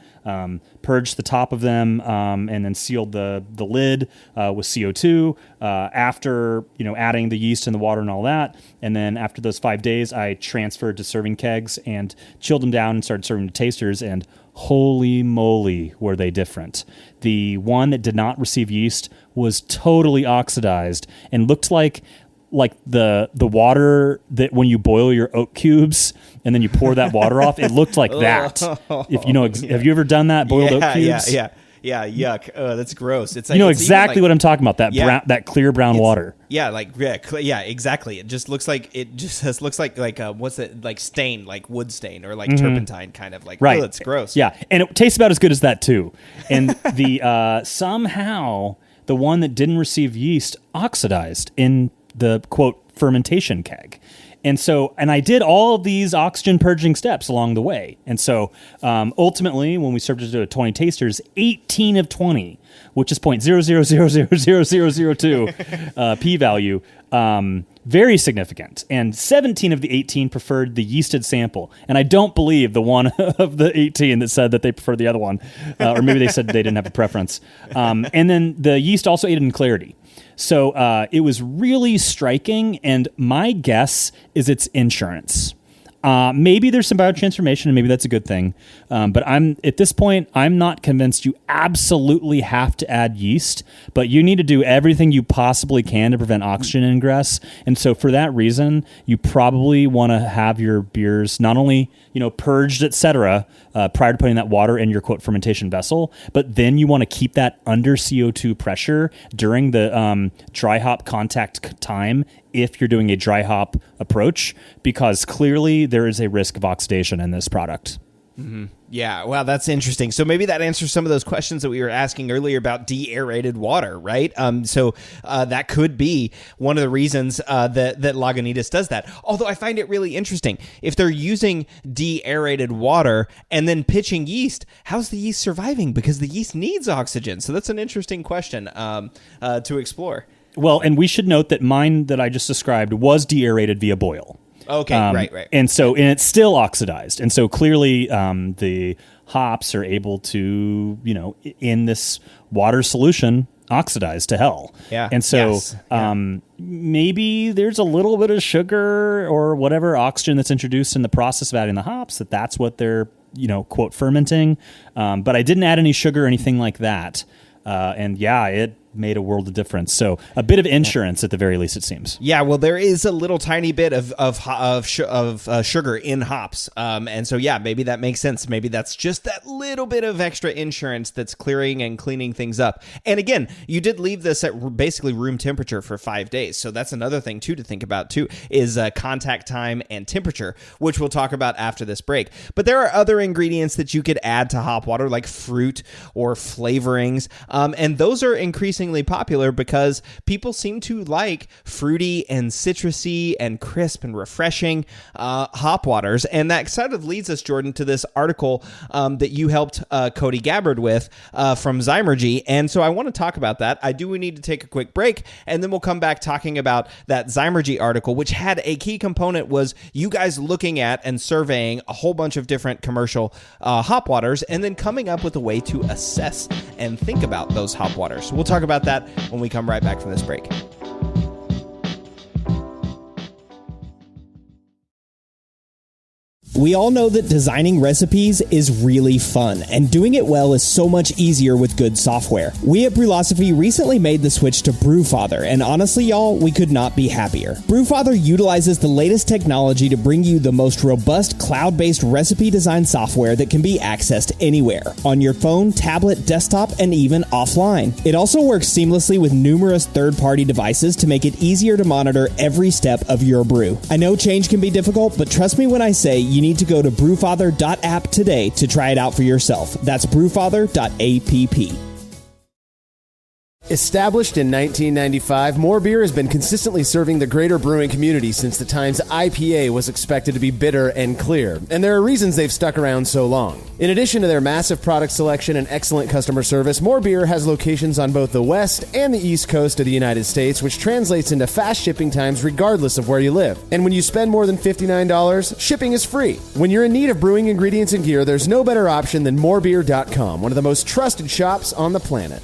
purged the top of them, and then sealed the lid with CO2 after, adding the yeast and the water and all that. And then after those 5 days, I transferred to serving kegs and chilled them down and started serving to tasters, and holy moly, were they different. The one that did not receive yeast was totally oxidized and looked like the water that when you boil your oat cubes and then you pour that water off, it looked like that. If have you ever done that? Boiled oat cubes? Yeah. Yuck. Oh, that's gross. It's like, exactly what I'm talking about. That brown, that clear brown water. Yeah, exactly. It just looks like what's it, like stain, like wood stain or like turpentine kind of like. Right. Oh, it's gross. Yeah, and it tastes about as good as that too. And the somehow the one that didn't receive yeast oxidized in the, quote, fermentation keg. And I did all of these oxygen purging steps along the way. And so ultimately, when we served it to 20 tasters, 18 of 20, which is 0.0000002 p-value, very significant. And 17 of the 18 preferred the yeasted sample. And I don't believe the one of the 18 that said that they preferred the other one. Or maybe they said they didn't have a preference. And then the yeast also aided in clarity. So it was really striking, and my guess is it's insurance. Maybe there's some biotransformation, and maybe that's a good thing. But at this point, I'm not convinced you absolutely have to add yeast, but you need to do everything you possibly can to prevent oxygen ingress. And so for that reason, you probably want to have your beers not only purged, etc., prior to putting that water in your, quote, fermentation vessel, but then you want to keep that under CO2 pressure during the dry hop contact time if you're doing a dry hop approach, because clearly there is a risk of oxidation in this product. Mm-hmm. Yeah, well, that's interesting. So maybe that answers some of those questions that we were asking earlier about de-aerated water, right? So that could be one of the reasons that Lagunitas does that. Although I find it really interesting. If they're using de-aerated water and then pitching yeast, how's the yeast surviving? Because the yeast needs oxygen. So that's an interesting question to explore. Well, and we should note that mine that I just described was de-aerated via boil. Okay, right. And it's still oxidized. And so clearly the hops are able to, in this water solution, oxidize to hell. Yeah. And so maybe there's a little bit of sugar or whatever oxygen that's introduced in the process of adding the hops, that's what they're, quote, fermenting. But I didn't add any sugar or anything like that. And it made a world of difference. So a bit of insurance at the very least, it seems. Yeah, well, there is a little tiny bit of sugar in hops, and so yeah, maybe that makes sense. Maybe that's just that little bit of extra insurance that's clearing and cleaning things up. And again, you did leave this at basically room temperature for 5 days, so that's another thing too to think about too is contact time and temperature, which we'll talk about after this break. But there are other ingredients that you could add to hop water, like fruit or flavorings, and those are increasingly popular because people seem to like fruity and citrusy and crisp and refreshing hop waters. And that sort of leads us, Jordan, to this article that you helped Cody Gabbard with from Zymergy. And so I want to talk about that. We need to take a quick break, and then we'll come back talking about that Zymergy article, which had a key component was you guys looking at and surveying a whole bunch of different commercial hop waters and then coming up with a way to assess and think about those hop waters. So we'll talk about that when we come right back from this break. We all know that designing recipes is really fun, and doing it well is so much easier with good software. We at Brülosophy recently made the switch to Brewfather, and honestly, y'all, we could not be happier. Brewfather utilizes the latest technology to bring you the most robust cloud-based recipe design software that can be accessed anywhere, on your phone, tablet, desktop, and even offline. It also works seamlessly with numerous third-party devices to make it easier to monitor every step of your brew. I know change can be difficult, but trust me when I say you need to go to brewfather.app today to try it out for yourself. That's brewfather.app. Established in 1995, More Beer has been consistently serving the greater brewing community since the times IPA was expected to be bitter and clear, and there are reasons they've stuck around so long. In addition to their massive product selection and excellent customer service, More Beer has locations on both the West and the East Coast of the United States, which translates into fast shipping times regardless of where you live. And when you spend more than $59, shipping is free. When you're in need of brewing ingredients and gear, there's no better option than morebeer.com, one of the most trusted shops on the planet.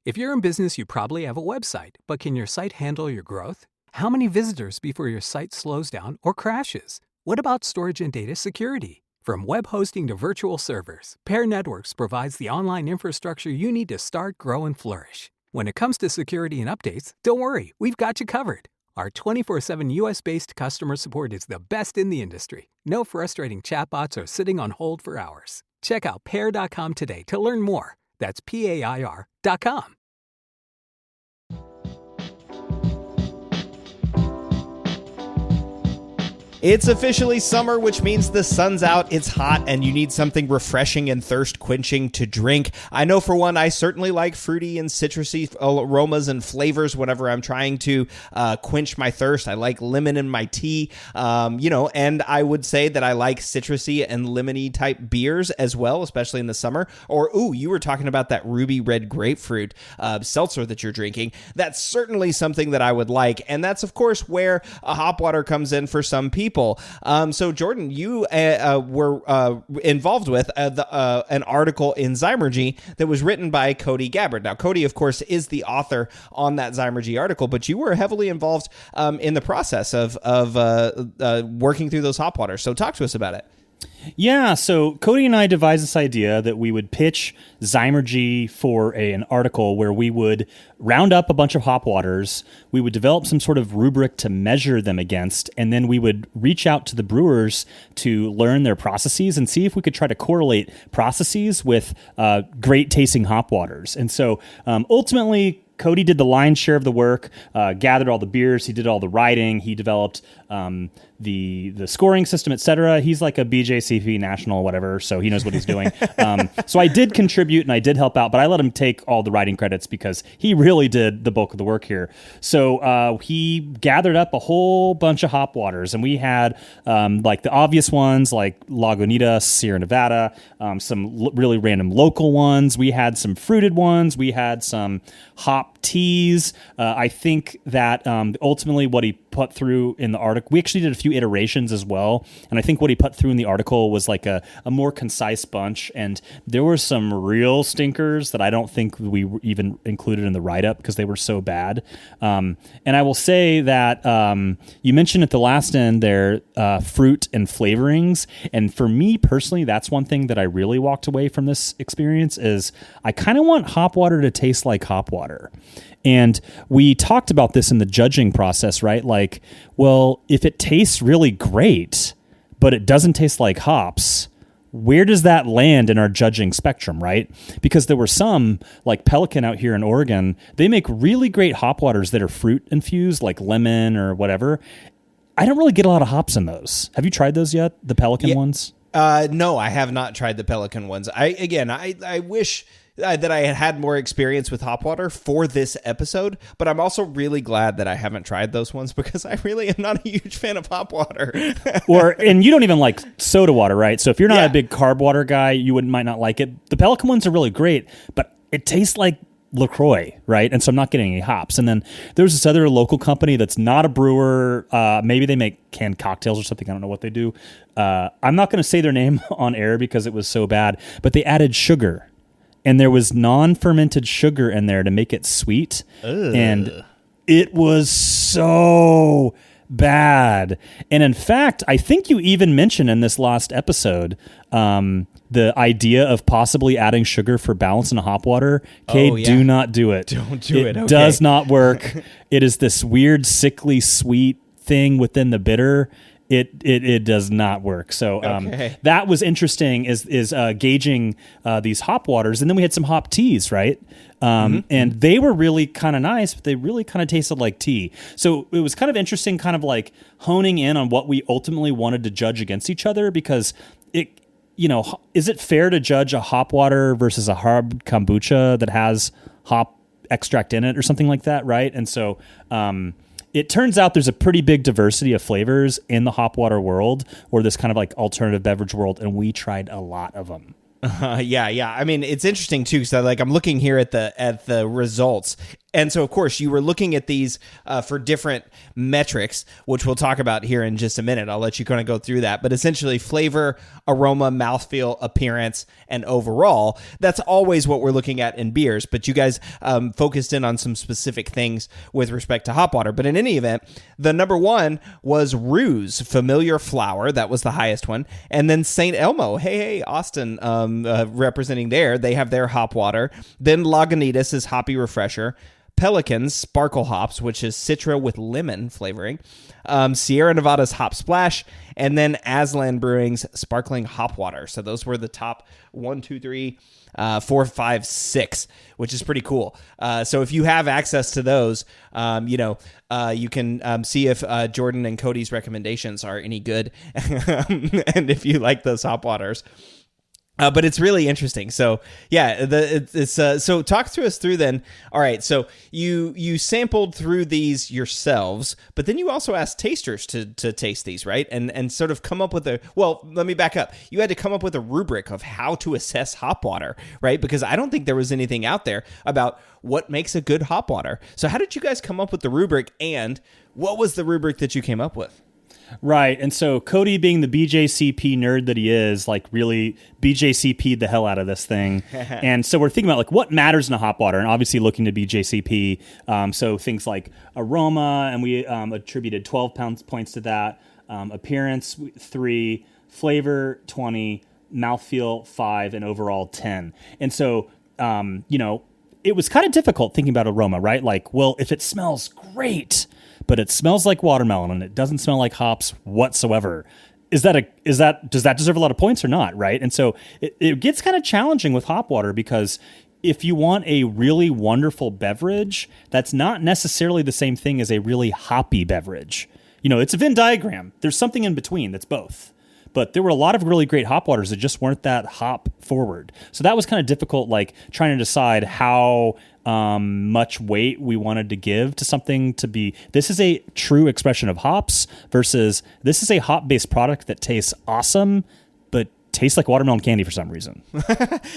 If you're in business, you probably have a website, but can your site handle your growth? How many visitors before your site slows down or crashes? What about storage and data security? From web hosting to virtual servers, Pair Networks provides the online infrastructure you need to start, grow, and flourish. When it comes to security and updates, don't worry, we've got you covered. Our 24/7 US-based customer support is the best in the industry. No frustrating chatbots or sitting on hold for hours. Check out pair.com today to learn more. That's PAIR.com. It's officially summer, which means the sun's out, it's hot, and you need something refreshing and thirst-quenching to drink. I know for one, I certainly like fruity and citrusy aromas and flavors whenever I'm trying to quench my thirst. I like lemon in my tea, and I would say that I like citrusy and lemony type beers as well, especially in the summer. Or, you were talking about that ruby red grapefruit seltzer that you're drinking. That's certainly something that I would like, and that's, of course, where a hop water comes in for some people. So, Jordan, you were involved with an article in Zymergy that was written by Cody Gabbard. Now, Cody, of course, is the author on that Zymergy article, but you were heavily involved in the process of working through those hop waters. So talk to us about it. Yeah, so Cody and I devised this idea that we would pitch Zymergy for an article where we would round up a bunch of hop waters, we would develop some sort of rubric to measure them against, and then we would reach out to the brewers to learn their processes and see if we could try to correlate processes with great tasting hop waters. And so ultimately, Cody did the lion's share of the work, gathered all the beers, he did all the writing, he developed the scoring system, etc. He's like a BJCP national whatever, so he knows what he's doing. So I did contribute and I did help out, but I let him take all the writing credits because he really did the bulk of the work here. So he gathered up a whole bunch of hop waters, and we had like the obvious ones like Lagunitas, Sierra Nevada, some really random local ones. We had some fruited ones. We had some hop teas. I think that ultimately what he put through in the article, we actually did a few iterations as well. And I think what he put through in the article was like a more concise bunch. And there were some real stinkers that I don't think we even included in the write-up because they were so bad. And I will say that you mentioned at the last end there, fruit and flavorings. And for me personally, that's one thing that I really walked away from this experience is I kind of want hop water to taste like hop water. And we talked about this in the judging process, right? Like, well, if it tastes really great, but it doesn't taste like hops, where does that land in our judging spectrum, right? Because there were some, like Pelican out here in Oregon, they make really great hop waters that are fruit infused, like lemon or whatever. I don't really get a lot of hops in those. Have you tried those yet? The Pelican ones? No, I have not tried the Pelican ones. I wish that I had had more experience with hop water for this episode, but I'm also really glad that I haven't tried those ones because I really am not a huge fan of hop water. And you don't even like soda water, right? So if you're not a big carb water guy, you might not like it. The Pelican ones are really great, but it tastes like LaCroix, right? And so I'm not getting any hops. And then there's this other local company that's not a brewer. Maybe they make canned cocktails or something. I don't know what they do. I'm not going to say their name on air because it was so bad, but they added sugar. And there was non-fermented sugar in there to make it sweet. Ugh. And it was so bad. And in fact, I think you even mentioned in this last episode the idea of possibly adding sugar for balance in a hop water. Cade, do not do it. Don't do it. It does not work. It is this weird, sickly, sweet thing within the bitter. It does not work. So that was interesting is gauging these hop waters. And then we had some hop teas, right? And they were really kind of nice, but they really kind of tasted like tea. So it was kind of interesting, kind of like honing in on what we ultimately wanted to judge against each other because is it fair to judge a hop water versus a hard kombucha that has hop extract in it or something like that, right? And so it turns out there's a pretty big diversity of flavors in the hop water world or this kind of like alternative beverage world, and we tried a lot of them. Yeah. I mean, it's interesting too. So, like, I'm looking here at the results, and so of course you were looking at these for different metrics, which we'll talk about here in just a minute. I'll let you kind of go through that. But essentially, flavor, aroma, mouthfeel, appearance, and overall. That's always what we're looking at in beers. But you guys focused in on some specific things with respect to hop water. But in any event, the number one was Ruse, Familiar Flower. That was the highest one, and then St. Elmo. Hey, Austin. Representing there, they have their hop water. Then Lagunitas is Hoppy Refresher. Pelican's Sparkle Hops, which is Citra with lemon flavoring. Sierra Nevada's Hop Splash. And then Aslan Brewing's Sparkling Hop Water. So those were the top 1, 2, 3, 4, 5, 6, which is pretty cool. So if you have access to those, you can see if Jordan and Cody's recommendations are any good and if you like those hop waters. But it's really interesting. So yeah, so talk to us through then. All right, so you sampled through these yourselves, but then you also asked tasters to taste these, right? And sort of come up with let me back up. You had to come up with a rubric of how to assess hop water, right? Because I don't think there was anything out there about what makes a good hop water. So how did you guys come up with the rubric, and what was the rubric that you came up with? Right. And so Cody, being the BJCP nerd that he is, like really BJCP'd the hell out of this thing. And so we're thinking about like what matters in a hop water, and obviously looking to BJCP. So things like aroma, and we attributed 12 points to that. Appearance, 3. Flavor, 20. Mouthfeel, 5. And overall, 10. And so, it was kind of difficult thinking about aroma, right? Like, well, if it smells great, but it smells like watermelon and it doesn't smell like hops whatsoever, does that deserve a lot of points or not, right? And so it gets kind of challenging with hop water, because if you want a really wonderful beverage, that's not necessarily the same thing as a really hoppy beverage. It's a Venn diagram. There's something in between that's both. But there were a lot of really great hop waters that just weren't that hop forward. So that was kind of difficult, like trying to decide how much weight we wanted to give to something to be, this is a true expression of hops versus this is a hop-based product that tastes awesome, but tastes like watermelon candy for some reason.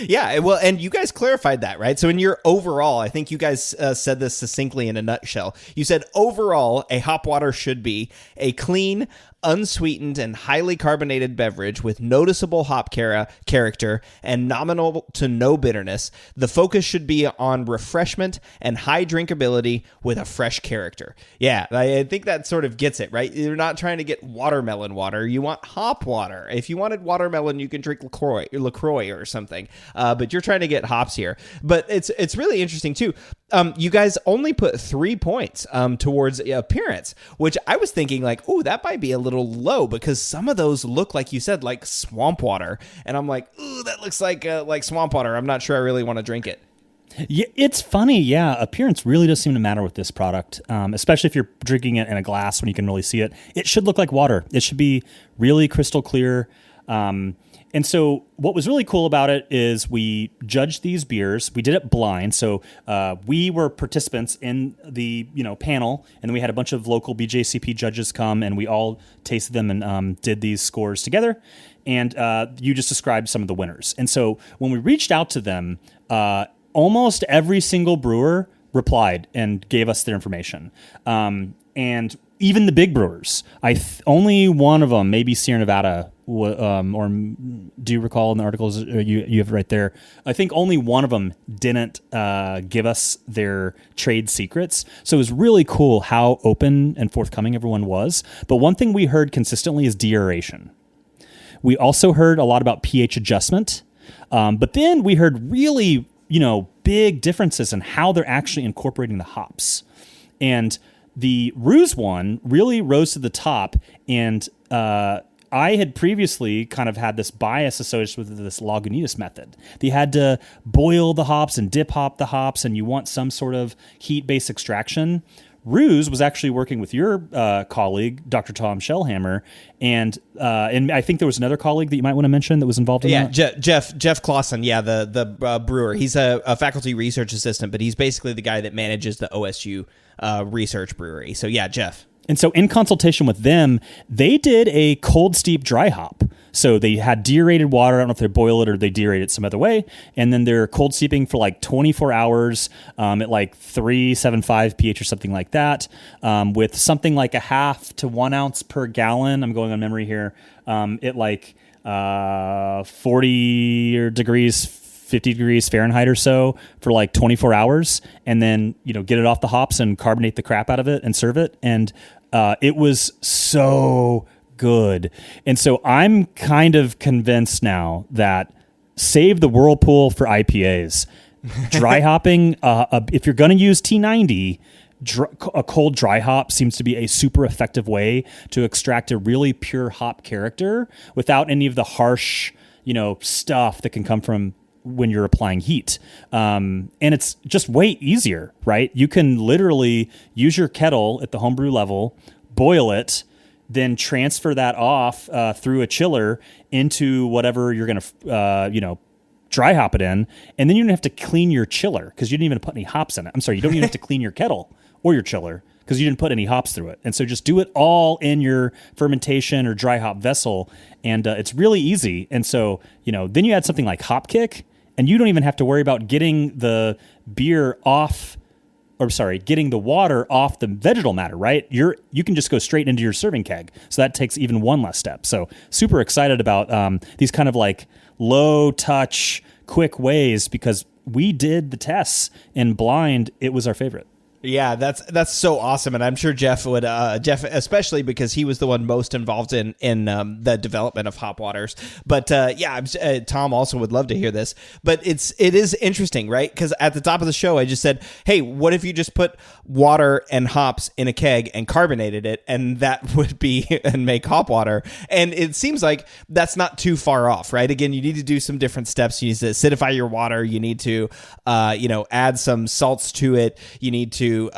Yeah, well, and you guys clarified that, right? So in your overall, I think you guys said this succinctly in a nutshell. You said overall, a hop water should be a clean, unsweetened, and highly carbonated beverage with noticeable hop character and nominal to no bitterness. The focus should be on refreshment and high drinkability with a fresh character. Yeah, I think that sort of gets it, right? You're not trying to get watermelon water. You want hop water. If you wanted watermelon, you can drink LaCroix or something. But you're trying to get hops here. But it's really interesting, too. You guys only put 3 points towards appearance, which I was thinking like, oh, that might be a little low because some of those look, like you said, like swamp water. And I'm like, ooh, that looks like swamp water. I'm not sure I really want to drink it. Yeah, it's funny. Yeah, appearance really does seem to matter with this product, especially if you're drinking it in a glass when you can really see it. It should look like water. It should be really crystal clear. And so what was really cool about it is we judged these beers. We did it blind. So we were participants in the panel, and we had a bunch of local BJCP judges come, and we all tasted them and did these scores together. And you just described some of the winners. And so when we reached out to them, almost every single brewer replied and gave us their information. And even the big brewers, only one of them, maybe Sierra Nevada, or do you recall in the articles you have right there? I think only one of them didn't give us their trade secrets. So it was really cool how open and forthcoming everyone was. But one thing we heard consistently is deaeration. We also heard a lot about pH adjustment. But then we heard really, big differences in how they're actually incorporating the hops. And the Ruse one really rose to the top, and I had previously kind of had this bias associated with this Lagunitas method. They had to boil the hops and dip hop the hops, and you want some sort of heat-based extraction. Ruse was actually working with your colleague, Dr. Tom Shellhammer, and I think there was another colleague that you might want to mention that was involved in that. Jeff Clausen, the brewer. He's a faculty research assistant, but he's basically the guy that manages the OSU research brewery. So yeah, Jeff. And so in consultation with them, they did a cold steep dry hop. So they had deaerated water. I don't know if they boil it or they deaerate it some other way. And then they're cold steeping for like 24 hours at like 375 pH or something like that, with something like a half to 1 ounce per gallon. I'm going on memory here. At like 40 degrees, 50 degrees Fahrenheit or so for like 24 hours, and then get it off the hops and carbonate the crap out of it and serve it. And it was so good. And so I'm kind of convinced now that save the whirlpool for IPAs. Dry hopping, if you're going to use T90, a cold dry hop seems to be a super effective way to extract a really pure hop character without any of the harsh, stuff that can come from when you're applying heat. And it's just way easier, right? You can literally use your kettle at the homebrew level, boil it, then transfer that off through a chiller into whatever you're going to, dry hop it in. And then you don't have to clean your chiller because you didn't even put any hops in it. I'm sorry, you don't even have to clean your kettle or your chiller because you didn't put any hops through it. And so just do it all in your fermentation or dry hop vessel. And it's really easy. And so, then you add something like Hop Kick, and you don't even have to worry about getting the beer getting the water off the vegetal matter, right? You can just go straight into your serving keg. So that takes even one less step. So super excited about these kind of like low touch, quick ways, because we did the tests and blind, it was our favorite. Yeah, that's so awesome, and I'm sure Jeff would. Jeff, especially because he was the one most involved in the development of hop waters. But Tom also would love to hear this. But it is interesting, right? Because at the top of the show, I just said, "Hey, what if you just put water and hops in a keg and carbonated it, and that would be and make hop water?" And it seems like that's not too far off, right? Again, you need to do some different steps. You need to acidify your water. You need to, add some salts to it. You need to to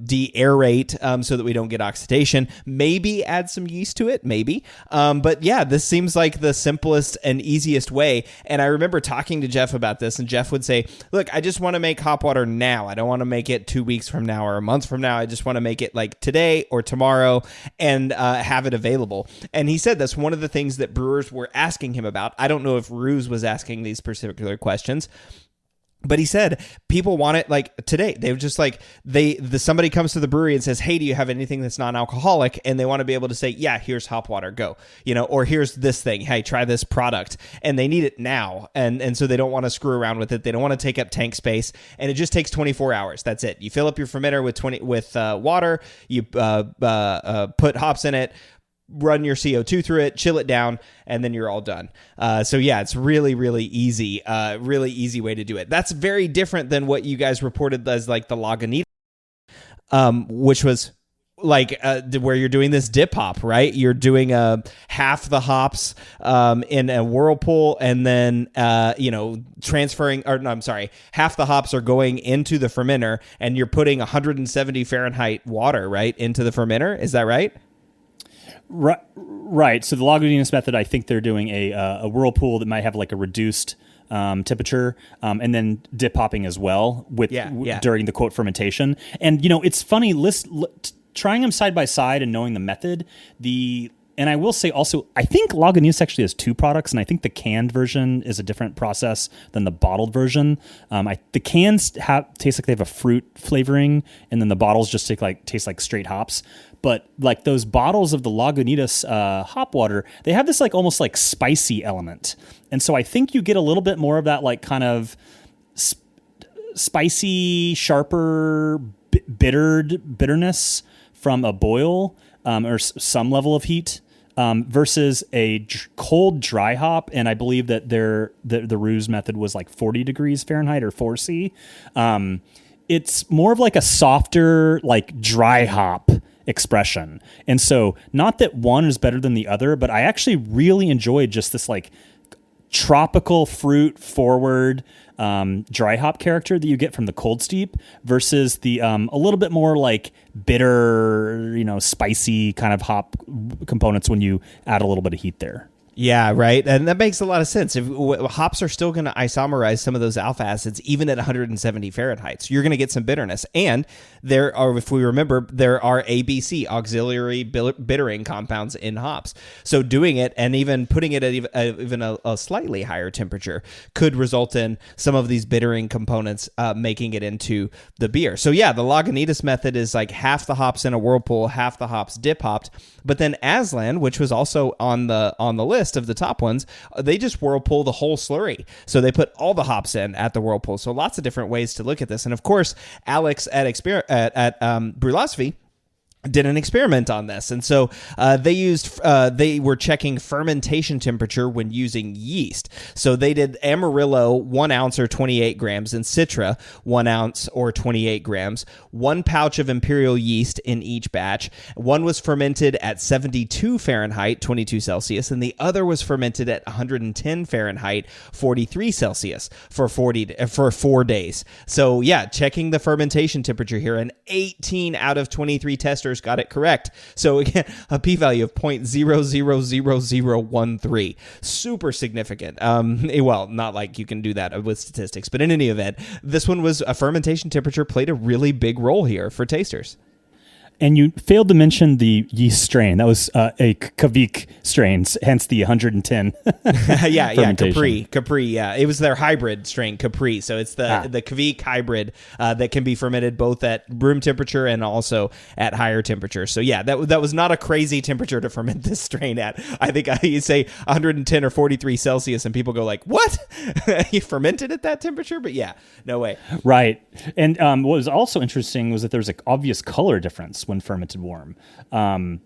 de-aerate so that we don't get oxidation. Maybe add some yeast to it, maybe. But yeah, this seems like the simplest and easiest way. And I remember talking to Jeff about this, and Jeff would say, look, I just want to make hop water now. I don't want to make it 2 weeks from now or a month from now. I just want to make it like today or tomorrow and have it available. And he said that's one of the things that brewers were asking him about. I don't know if Ruse was asking these particular questions, but he said people want it like today. They were just like somebody comes to the brewery and says, "Hey, do you have anything that's non-alcoholic?" And they want to be able to say, "Yeah, here's hop water, go." Or here's this thing. Hey, try this product. And they need it now. And so they don't want to screw around with it. They don't want to take up tank space. And it just takes 24 hours. That's it. You fill up your fermenter with water. You put hops in it. Run your CO2 through it, chill it down, and then you're all done. So yeah, it's really, really easy way to do it. That's very different than what you guys reported as like the Lagunitas, which was like where you're doing this dip hop, right? You're doing half the hops in a whirlpool, and then transferring, or no, I'm sorry, half the hops are going into the fermenter, and you're putting 170 Fahrenheit water right into the fermenter. Is that right? Right. So the Lagunitas method, I think they're doing a whirlpool that might have like a reduced temperature, and then dip hopping as well during the quote fermentation. And it's funny trying them side by side and knowing the method. And I will say also, I think Lagunitas actually has two products, and I think the canned version is a different process than the bottled version. The cans taste like they have a fruit flavoring, and then the bottles just taste like straight hops. But like those bottles of the Lagunitas hop water, they have this like almost like spicy element. And so I think you get a little bit more of that like kind of spicy, sharper, bitterness from a boil or some level of heat versus a cold dry hop. And I believe that the Ruse method was like 40 degrees Fahrenheit or 4C. It's more of like a softer, like dry hop expression. And so not that one is better than the other, but I actually really enjoyed just this like tropical fruit forward dry hop character that you get from the cold steep versus the a little bit more like bitter, spicy kind of hop components when you add a little bit of heat there. Yeah, right. And that makes a lot of sense. Hops are still going to isomerize some of those alpha acids, even at 170 Fahrenheit. So you're going to get some bitterness. And there are, if we remember, there are ABC, auxiliary bittering compounds in hops. So doing it and even putting it at even a slightly higher temperature could result in some of these bittering components making it into the beer. So yeah, the Lagunitas method is like half the hops in a whirlpool, half the hops dip hopped. But then Aslan, which was also on the list of the top ones, they just whirlpool the whole slurry. So they put all the hops in at the whirlpool. So lots of different ways to look at this. And of course, Alex at Brülosophy did an experiment on this. And so they were checking fermentation temperature when using yeast. So they did Amarillo 1 ounce or 28 grams and Citra 1 ounce or 28 grams, 1 pouch of imperial yeast in each batch. One was fermented at 72 Fahrenheit, 22 Celsius, and the other was fermented at 110 Fahrenheit, 43 Celsius for 4 days. So yeah, checking the fermentation temperature here, and 18 out of 23 testers got it correct. So again, a p-value of 0.000013. Super significant. Well, not like you can do that with statistics, but in any event, this one was a fermentation temperature played a really big role here for tasters. And you failed to mention the yeast strain. That was a Kavik strain, hence the 110. yeah, Capri. Yeah, it was their hybrid strain, Capri. So it's the Kavik hybrid that can be fermented both at room temperature and also at higher temperature. So yeah, that was not a crazy temperature to ferment this strain at. I think you say 110 or 43 Celsius, and people go like, "What? You fermented at that temperature?" But yeah, no way. Right. And what was also interesting was that there was an obvious color difference when fermented warm,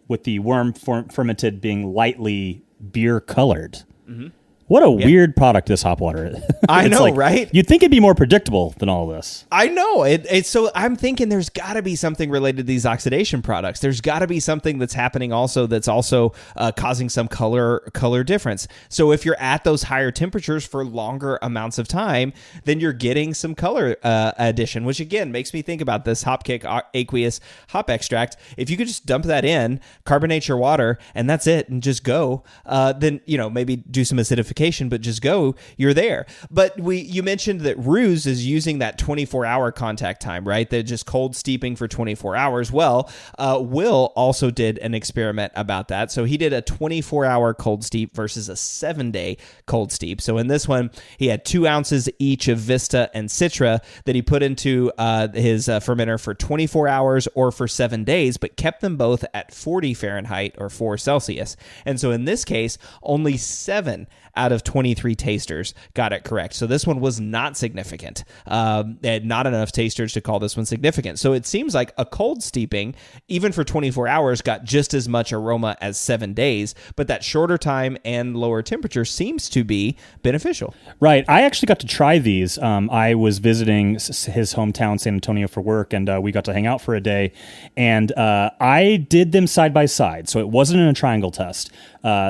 with the worm fermented being lightly beer colored. Mm-hmm. What a weird product this hop water is. I know, right? You'd think it'd be more predictable than all this. I know. It's so I'm thinking there's got to be something related to these oxidation products. There's got to be something that's happening also that's also causing some color difference. So if you're at those higher temperatures for longer amounts of time, then you're getting some color addition, which again makes me think about this Hopkick aqueous hop extract. If you could just dump that in, carbonate your water, and that's it, and just go, then maybe do some acidification, but just go, you're there. But you mentioned that Ruse is using that 24-hour contact time, right? They're just cold steeping for 24 hours. Well, Will also did an experiment about that. So he did a 24-hour cold steep versus a 7-day cold steep. So in this one, he had 2 ounces each of Vista and Citra that he put into his fermenter for 24 hours or for 7 days, but kept them both at 40 Fahrenheit or 4 Celsius. And so in this case, only 7 out of 23 tasters got it correct. So this one was not significant. Not enough tasters to call this one significant. So it seems like a cold steeping, even for 24 hours, got just as much aroma as 7 days, but that shorter time and lower temperature seems to be beneficial. Right. I actually got to try these. I was visiting his hometown, San Antonio, for work, and we got to hang out for a day. And I did them side by side. So it wasn't in a triangle test.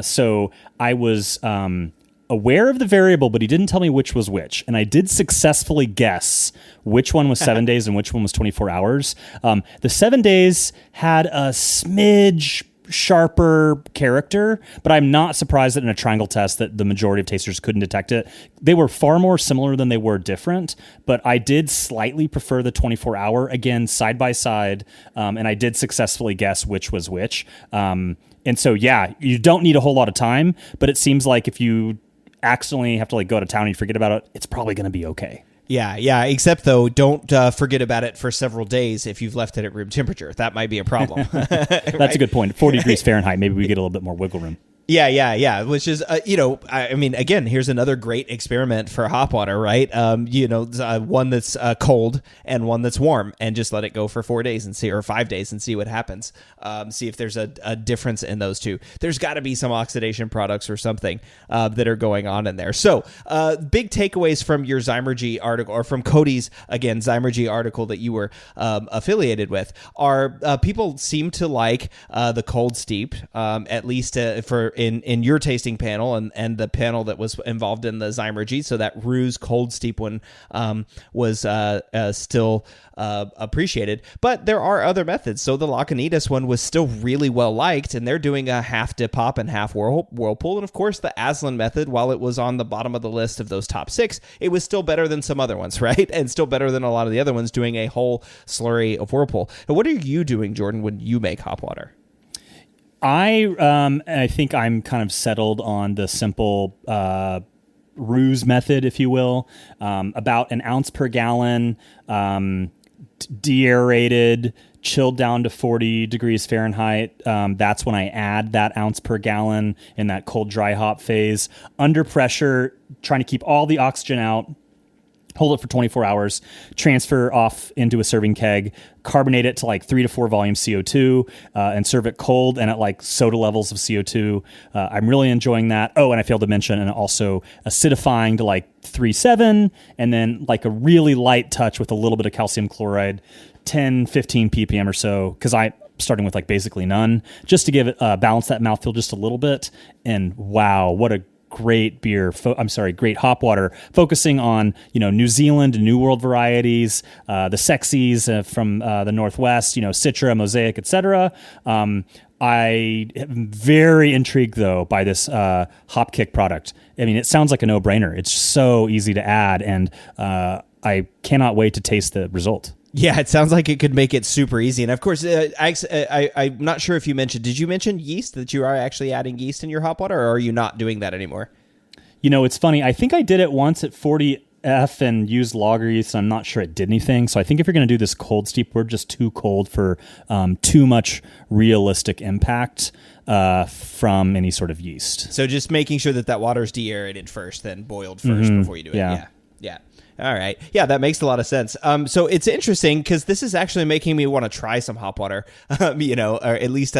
So I was aware of the variable, but he didn't tell me which was which. And I did successfully guess which one was 7 days and which one was 24 hours. The 7 days had a smidge sharper character, but I'm not surprised that in a triangle test that the majority of tasters couldn't detect it. They were far more similar than they were different, but I did slightly prefer the 24-hour, again, side by side, and I did successfully guess which was which. And so, yeah, you don't need a whole lot of time, but it seems like if you accidentally have to go to town and you forget about it, it's probably going to be okay. Yeah. Except though, don't forget about it for several days if you've left it at room temperature. That might be a problem. That's a good point. 40 degrees Fahrenheit, maybe we get a little bit more wiggle room. Yeah. Which is, I mean, again, here's another great experiment for hop water, right? One that's cold and one that's warm, and just let it go for 4 days and see, or 5 days and see what happens. See if there's a difference in those two. There's got to be some oxidation products or something that are going on in there. So, big takeaways from your Zymergy article, or from Cody's, again, Zymergy article that you were affiliated with, are people seem to like the cold steep, at least for in your tasting panel and the panel that was involved in the Zymergy. So that Ruse cold steep one was still appreciated. But there are other methods. So the Lacanitas one was still really well liked, and they're doing a half dip hop and half whirlpool. And of course, the Aslan method, while it was on the bottom of the list of those top 6, it was still better than some other ones, right? And still better than a lot of the other ones doing a whole slurry of whirlpool. Now, what are you doing, Jordan, when you make hop water? I think I'm kind of settled on the simple Ruse method, if you will, about an ounce per gallon, deaerated, chilled down to 40 degrees Fahrenheit. That's when I add that ounce per gallon in that cold dry hop phase. Under pressure, trying to keep all the oxygen out. Hold it for 24 hours, transfer off into a serving keg, carbonate it to 3 to 4 volume CO2, and serve it cold and at soda levels of CO2. I'm really enjoying that. Oh, and I failed to mention, and also acidifying to 3.7, and then a really light touch with a little bit of calcium chloride, 10, 15 ppm or so, because I'm starting with basically none, just to give it balance that mouthfeel just a little bit. And wow, what a great beer. Great hop water, focusing on, New Zealand and New World varieties, the sexies from the Northwest, Citra, Mosaic, etc. I am very intrigued, though, by this Hopkick product. I mean, it sounds like a no-brainer. It's so easy to add, and I cannot wait to taste the result. Yeah, it sounds like it could make it super easy. And of course, I'm not sure if you mentioned, did you mention yeast, that you are actually adding yeast in your hop water, or are you not doing that anymore? It's funny. I think I did it once at 40F and used lager yeast, and I'm not sure it did anything. So I think if you're going to do this cold steep, we're just too cold for too much realistic impact from any sort of yeast. So just making sure that water is deaerated first, then boiled first before you do it. Yeah. All right. Yeah, that makes a lot of sense. So it's interesting because this is actually making me want to try some hop water, or at least,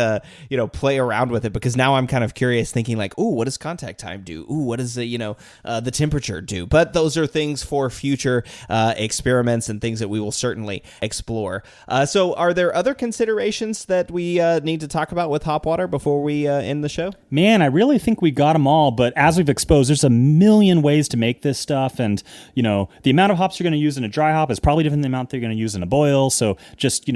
play around with it, because now I'm kind of curious, thinking like, ooh, what does contact time do? Ooh, what does the temperature do? But those are things for future experiments and things that we will certainly explore. So are there other considerations that we need to talk about with hop water before we end the show? Man, I really think we got them all, but as we've exposed, there's a million ways to make this stuff, and, the amount of hops you're going to use in a dry hop is probably different than the amount that you're going to use in a boil, so just,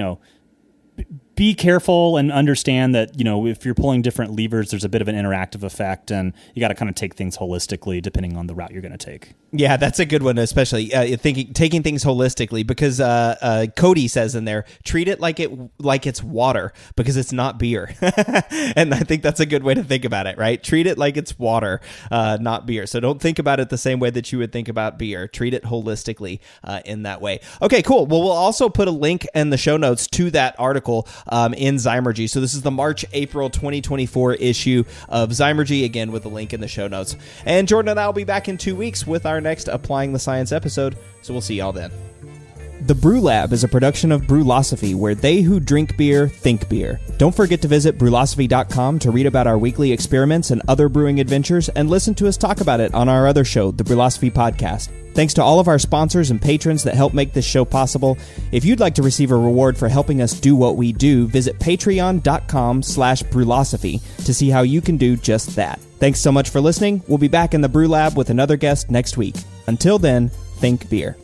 be careful and understand that, if you're pulling different levers, there's a bit of an interactive effect, and you got to kind of take things holistically depending on the route you're going to take. Yeah, that's a good one, especially taking things holistically, because Cade says in there, treat it like it's water, because it's not beer. And I think that's a good way to think about it, right? Treat it like it's water, not beer. So don't think about it the same way that you would think about beer. Treat it holistically in that way. Okay, cool. Well, we'll also put a link in the show notes to that article in Zymergy. So this is the March-April 2024 issue of Zymergy, again with the link in the show notes. And Jordan and I will be back in 2 weeks with our next Applying the Science episode, so we'll see y'all then. The Brew Lab is a production of Brülosophy, where they who drink beer think beer. Don't forget to visit Brülosophy.com to read about our weekly experiments and other brewing adventures, and listen to us talk about it on our other show, the Brülosophy Podcast. Thanks to all of our sponsors and patrons that help make this show possible. If you'd like to receive a reward for helping us do what we do, visit patreon.com/Brülosophy to see how you can do just that. Thanks so much for listening. We'll be back in the Brew Lab with another guest next week. Until then, think beer.